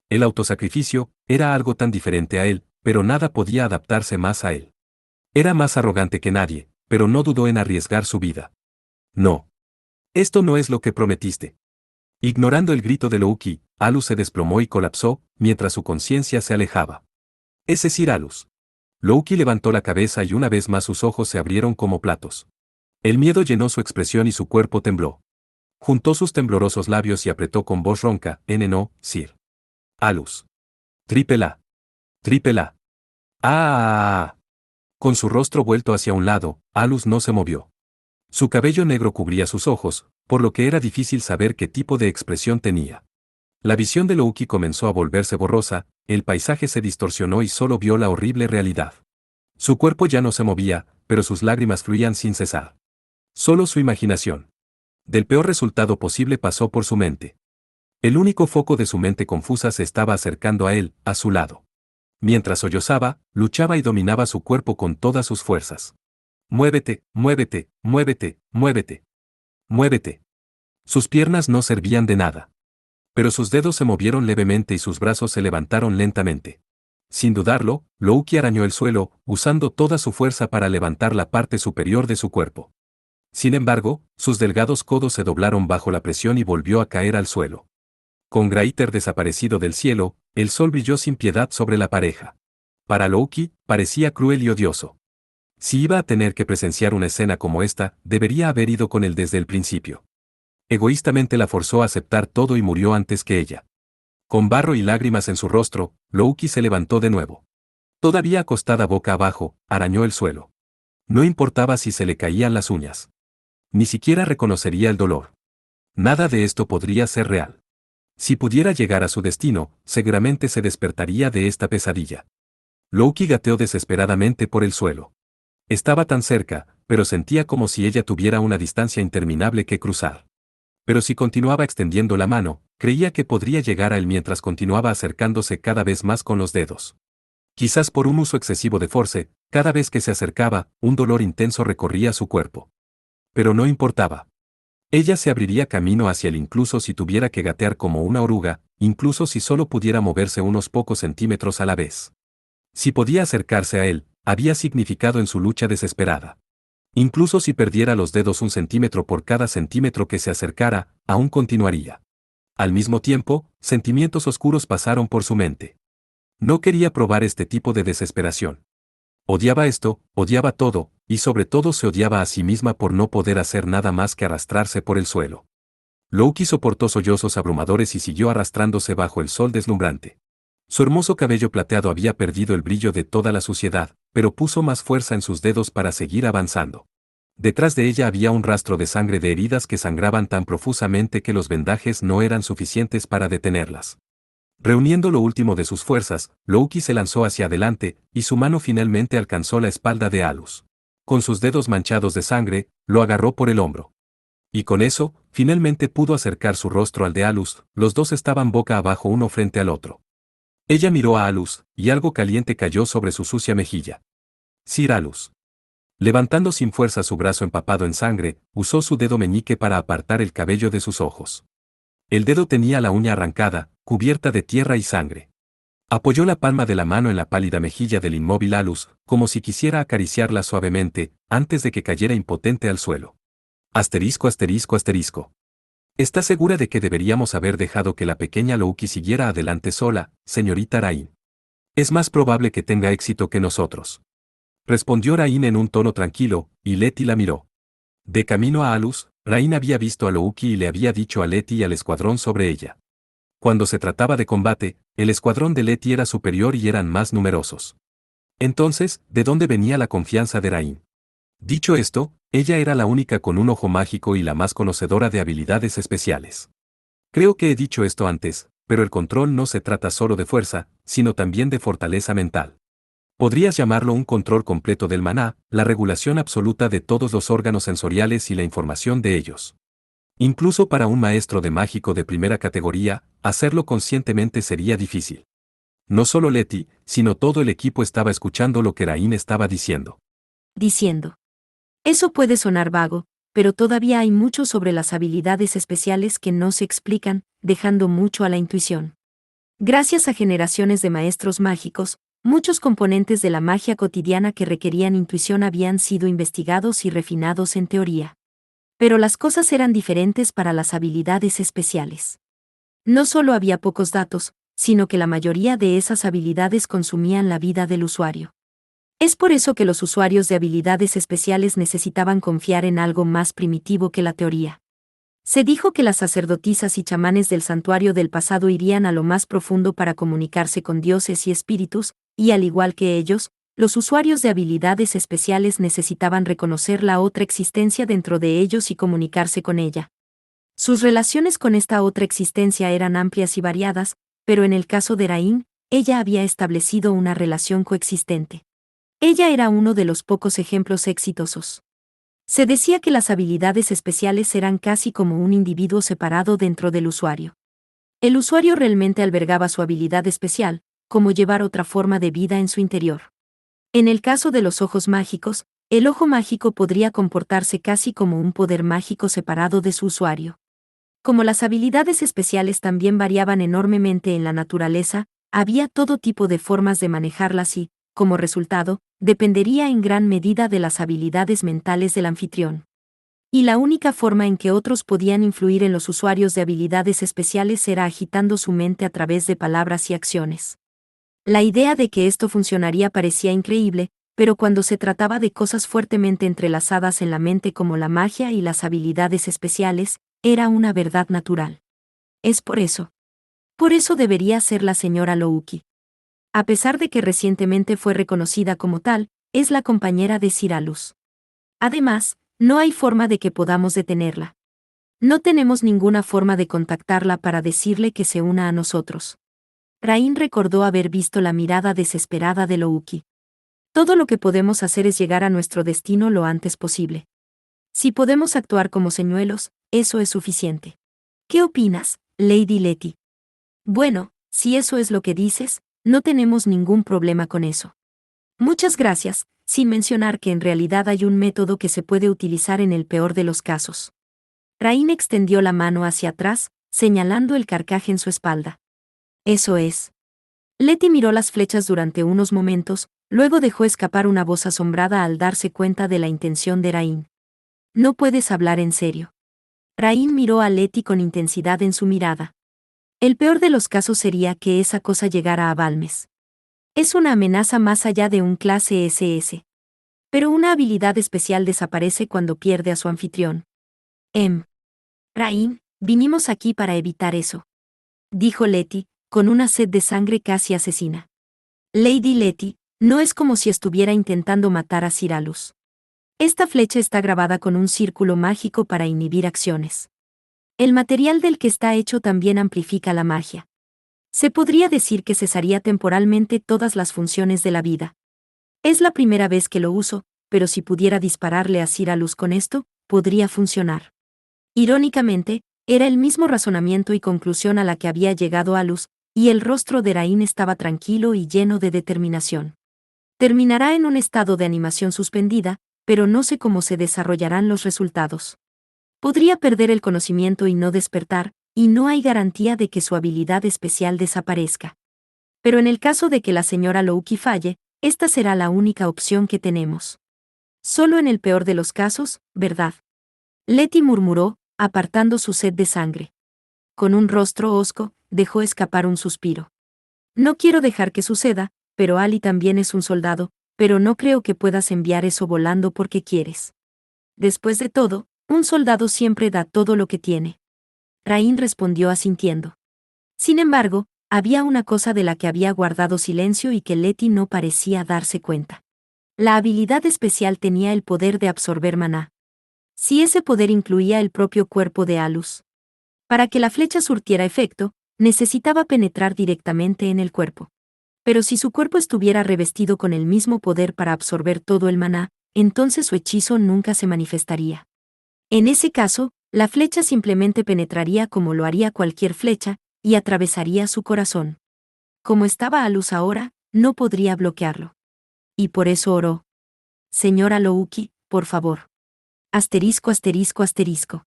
El autosacrificio era algo tan diferente a él, pero nada podía adaptarse más a él. Era más arrogante que nadie, pero no dudó en arriesgar su vida. No. Esto no es lo que prometiste. Ignorando el grito de Louki, Alus se desplomó y colapsó, mientras su conciencia se alejaba. Es decir, Alus. Louki levantó la cabeza y una vez más sus ojos se abrieron como platos. El miedo llenó su expresión y su cuerpo tembló. Juntó sus temblorosos labios y apretó con voz ronca, no, Sir. Alus. Triple A. Triple A. ¡Ah! Con su rostro vuelto hacia un lado, Alus no se movió. Su cabello negro cubría sus ojos, por lo que era difícil saber qué tipo de expresión tenía. La visión de Louki comenzó a volverse borrosa, el paisaje se distorsionó y solo vio la horrible realidad. Su cuerpo ya no se movía, pero sus lágrimas fluían sin cesar. Solo su imaginación del peor resultado posible pasó por su mente. El único foco de su mente confusa se estaba acercando a él, a su lado. Mientras sollozaba, luchaba y dominaba su cuerpo con todas sus fuerzas. Muévete, muévete, muévete, muévete. Muévete. Sus piernas no servían de nada. Pero sus dedos se movieron levemente y sus brazos se levantaron lentamente. Sin dudarlo, Louki arañó el suelo, usando toda su fuerza para levantar la parte superior de su cuerpo. Sin embargo, sus delgados codos se doblaron bajo la presión y volvió a caer al suelo. Con Greater desaparecido del cielo, el sol brilló sin piedad sobre la pareja. Para Louki, parecía cruel y odioso. Si iba a tener que presenciar una escena como esta, debería haber ido con él desde el principio. Egoístamente la forzó a aceptar todo y murió antes que ella. Con barro y lágrimas en su rostro, Louki se levantó de nuevo. Todavía acostada boca abajo, arañó el suelo. No importaba si se le caían las uñas. Ni siquiera reconocería el dolor. Nada de esto podría ser real. Si pudiera llegar a su destino, seguramente se despertaría de esta pesadilla. Louki gateó desesperadamente por el suelo. Estaba tan cerca, pero sentía como si ella tuviera una distancia interminable que cruzar. Pero si continuaba extendiendo la mano, creía que podría llegar a él mientras continuaba acercándose cada vez más con los dedos. Quizás por un uso excesivo de force, cada vez que se acercaba, un dolor intenso recorría su cuerpo. Pero no importaba. Ella se abriría camino hacia él incluso si tuviera que gatear como una oruga, incluso si solo pudiera moverse unos pocos centímetros a la vez. Si podía acercarse a él, había significado en su lucha desesperada. Incluso si perdiera los dedos un centímetro por cada centímetro que se acercara, aún continuaría. Al mismo tiempo, sentimientos oscuros pasaron por su mente. No quería probar este tipo de desesperación. Odiaba esto, odiaba todo, y sobre todo se odiaba a sí misma por no poder hacer nada más que arrastrarse por el suelo. Louki soportó sollozos abrumadores y siguió arrastrándose bajo el sol deslumbrante. Su hermoso cabello plateado había perdido el brillo de toda la suciedad, pero puso más fuerza en sus dedos para seguir avanzando. Detrás de ella había un rastro de sangre de heridas que sangraban tan profusamente que los vendajes no eran suficientes para detenerlas. Reuniendo lo último de sus fuerzas, Louki se lanzó hacia adelante, y su mano finalmente alcanzó la espalda de Alus. Con sus dedos manchados de sangre, lo agarró por el hombro. Y con eso, finalmente pudo acercar su rostro al de Alus, los dos estaban boca abajo uno frente al otro. Ella miró a Alus, y algo caliente cayó sobre su sucia mejilla. Sir Alus. Levantando sin fuerza su brazo empapado en sangre, usó su dedo meñique para apartar el cabello de sus ojos. El dedo tenía la uña arrancada, cubierta de tierra y sangre. Apoyó la palma de la mano en la pálida mejilla del inmóvil Alus, como si quisiera acariciarla suavemente, antes de que cayera impotente al suelo. Asterisco asterisco asterisco. ¿Está segura de que deberíamos haber dejado que la pequeña Louki siguiera adelante sola, señorita Rain? Es más probable que tenga éxito que nosotros. Respondió Rain en un tono tranquilo, y Letty la miró. De camino a Alus, Rain había visto a Louki y le había dicho a Letty y al escuadrón sobre ella. Cuando se trataba de combate, el escuadrón de Letty era superior y eran más numerosos. Entonces, ¿de dónde venía la confianza de Rain? Dicho esto, ella era la única con un ojo mágico y la más conocedora de habilidades especiales. Creo que he dicho esto antes, pero el control no se trata solo de fuerza, sino también de fortaleza mental. Podrías llamarlo un control completo del maná, la regulación absoluta de todos los órganos sensoriales y la información de ellos. Incluso para un maestro de mágico de primera categoría, hacerlo conscientemente sería difícil. No solo Letty, sino todo el equipo estaba escuchando lo que Rain estaba diciendo. Eso puede sonar vago, pero todavía hay mucho sobre las habilidades especiales que no se explican, dejando mucho a la intuición. Gracias a generaciones de maestros mágicos, muchos componentes de la magia cotidiana que requerían intuición habían sido investigados y refinados en teoría. Pero las cosas eran diferentes para las habilidades especiales. No solo había pocos datos, sino que la mayoría de esas habilidades consumían la vida del usuario. Es por eso que los usuarios de habilidades especiales necesitaban confiar en algo más primitivo que la teoría. Se dijo que las sacerdotisas y chamanes del santuario del pasado irían a lo más profundo para comunicarse con dioses y espíritus, y al igual que ellos, los usuarios de habilidades especiales necesitaban reconocer la otra existencia dentro de ellos y comunicarse con ella. Sus relaciones con esta otra existencia eran amplias y variadas, pero en el caso de Rain, ella había establecido una relación coexistente. Ella era uno de los pocos ejemplos exitosos. Se decía que las habilidades especiales eran casi como un individuo separado dentro del usuario. El usuario realmente albergaba su habilidad especial, como llevar otra forma de vida en su interior. En el caso de los ojos mágicos, El ojo mágico podría comportarse casi como un poder mágico separado de su usuario. Como las habilidades especiales también variaban enormemente en la naturaleza, había todo tipo de formas de manejarlas y, como resultado, dependería en gran medida de las habilidades mentales del anfitrión. Y la única forma en que otros podían influir en los usuarios de habilidades especiales era agitando su mente a través de palabras y acciones. La idea de que esto funcionaría parecía increíble, pero cuando se trataba de cosas fuertemente entrelazadas en la mente como la magia y las habilidades especiales, era una verdad natural. Es por eso. Por eso debería ser la señora Louki. A pesar de que recientemente fue reconocida como tal, es la compañera de Cyralus. Además, no hay forma de que podamos detenerla. No tenemos ninguna forma de contactarla para decirle que se una a nosotros. Rain recordó haber visto la mirada desesperada de Louki. Todo lo que podemos hacer es llegar a nuestro destino lo antes posible. Si podemos actuar como señuelos, eso es suficiente. ¿Qué opinas, Lady Letty? Bueno, si eso es lo que dices, no tenemos ningún problema con eso. Muchas gracias, sin mencionar que en realidad hay un método que se puede utilizar en el peor de los casos. Rain extendió la mano hacia atrás, señalando el carcaje en su espalda. Eso es. Letty miró las flechas durante unos momentos, luego dejó escapar una voz asombrada al darse cuenta de la intención de Rain. No puedes hablar en serio. Rain miró a Letty con intensidad en su mirada. El peor de los casos sería que esa cosa llegara a Balmes. Es una amenaza más allá de un clase SS. Pero una habilidad especial desaparece cuando pierde a su anfitrión. Rain, vinimos aquí para evitar eso. Dijo Letty, con una sed de sangre casi asesina. Lady Letty, no es como si estuviera intentando matar a Cyralus. Esta flecha está grabada con un círculo mágico para inhibir acciones. El material del que está hecho también amplifica la magia. Se podría decir que cesaría temporalmente todas las funciones de la vida. Es la primera vez que lo uso, pero si pudiera dispararle a Cyralus con esto, podría funcionar. Irónicamente, era el mismo razonamiento y conclusión a la que había llegado Alus, y el rostro de Rain estaba tranquilo y lleno de determinación. Terminará en un estado de animación suspendida, pero no sé cómo se desarrollarán los resultados. Podría perder el conocimiento y no despertar, y no hay garantía de que su habilidad especial desaparezca. Pero en el caso de que la señora Louki falle, esta será la única opción que tenemos. Solo en el peor de los casos, ¿verdad? Letty murmuró, apartando su sed de sangre. Con un rostro hosco, dejó escapar un suspiro. No quiero dejar que suceda, pero Ali también es un soldado, pero no creo que puedas enviar eso volando porque quieres. Después de todo, un soldado siempre da todo lo que tiene. Rain respondió asintiendo. Sin embargo, había una cosa de la que había guardado silencio y que Letty no parecía darse cuenta. La habilidad especial tenía el poder de absorber maná. Si ese poder incluía el propio cuerpo de Alus. Para que la flecha surtiera efecto, necesitaba penetrar directamente en el cuerpo. Pero si su cuerpo estuviera revestido con el mismo poder para absorber todo el maná, entonces su hechizo nunca se manifestaría. En ese caso, la flecha simplemente penetraría como lo haría cualquier flecha, y atravesaría su corazón. Como estaba Alus ahora, no podría bloquearlo. Y por eso oró. Señora Louki, por favor. Asterisco asterisco asterisco.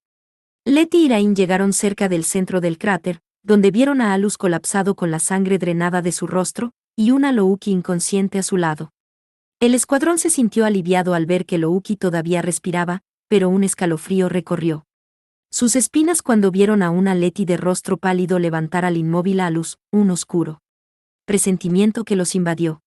Letty y Rain llegaron cerca del centro del cráter, donde vieron a Alus colapsado con la sangre drenada de su rostro, y una Louki inconsciente a su lado. El escuadrón se sintió aliviado al ver que Louki todavía respiraba, pero un escalofrío recorrió sus espinas cuando vieron a una Letty de rostro pálido levantar al inmóvil Alus, un oscuro presentimiento que los invadió.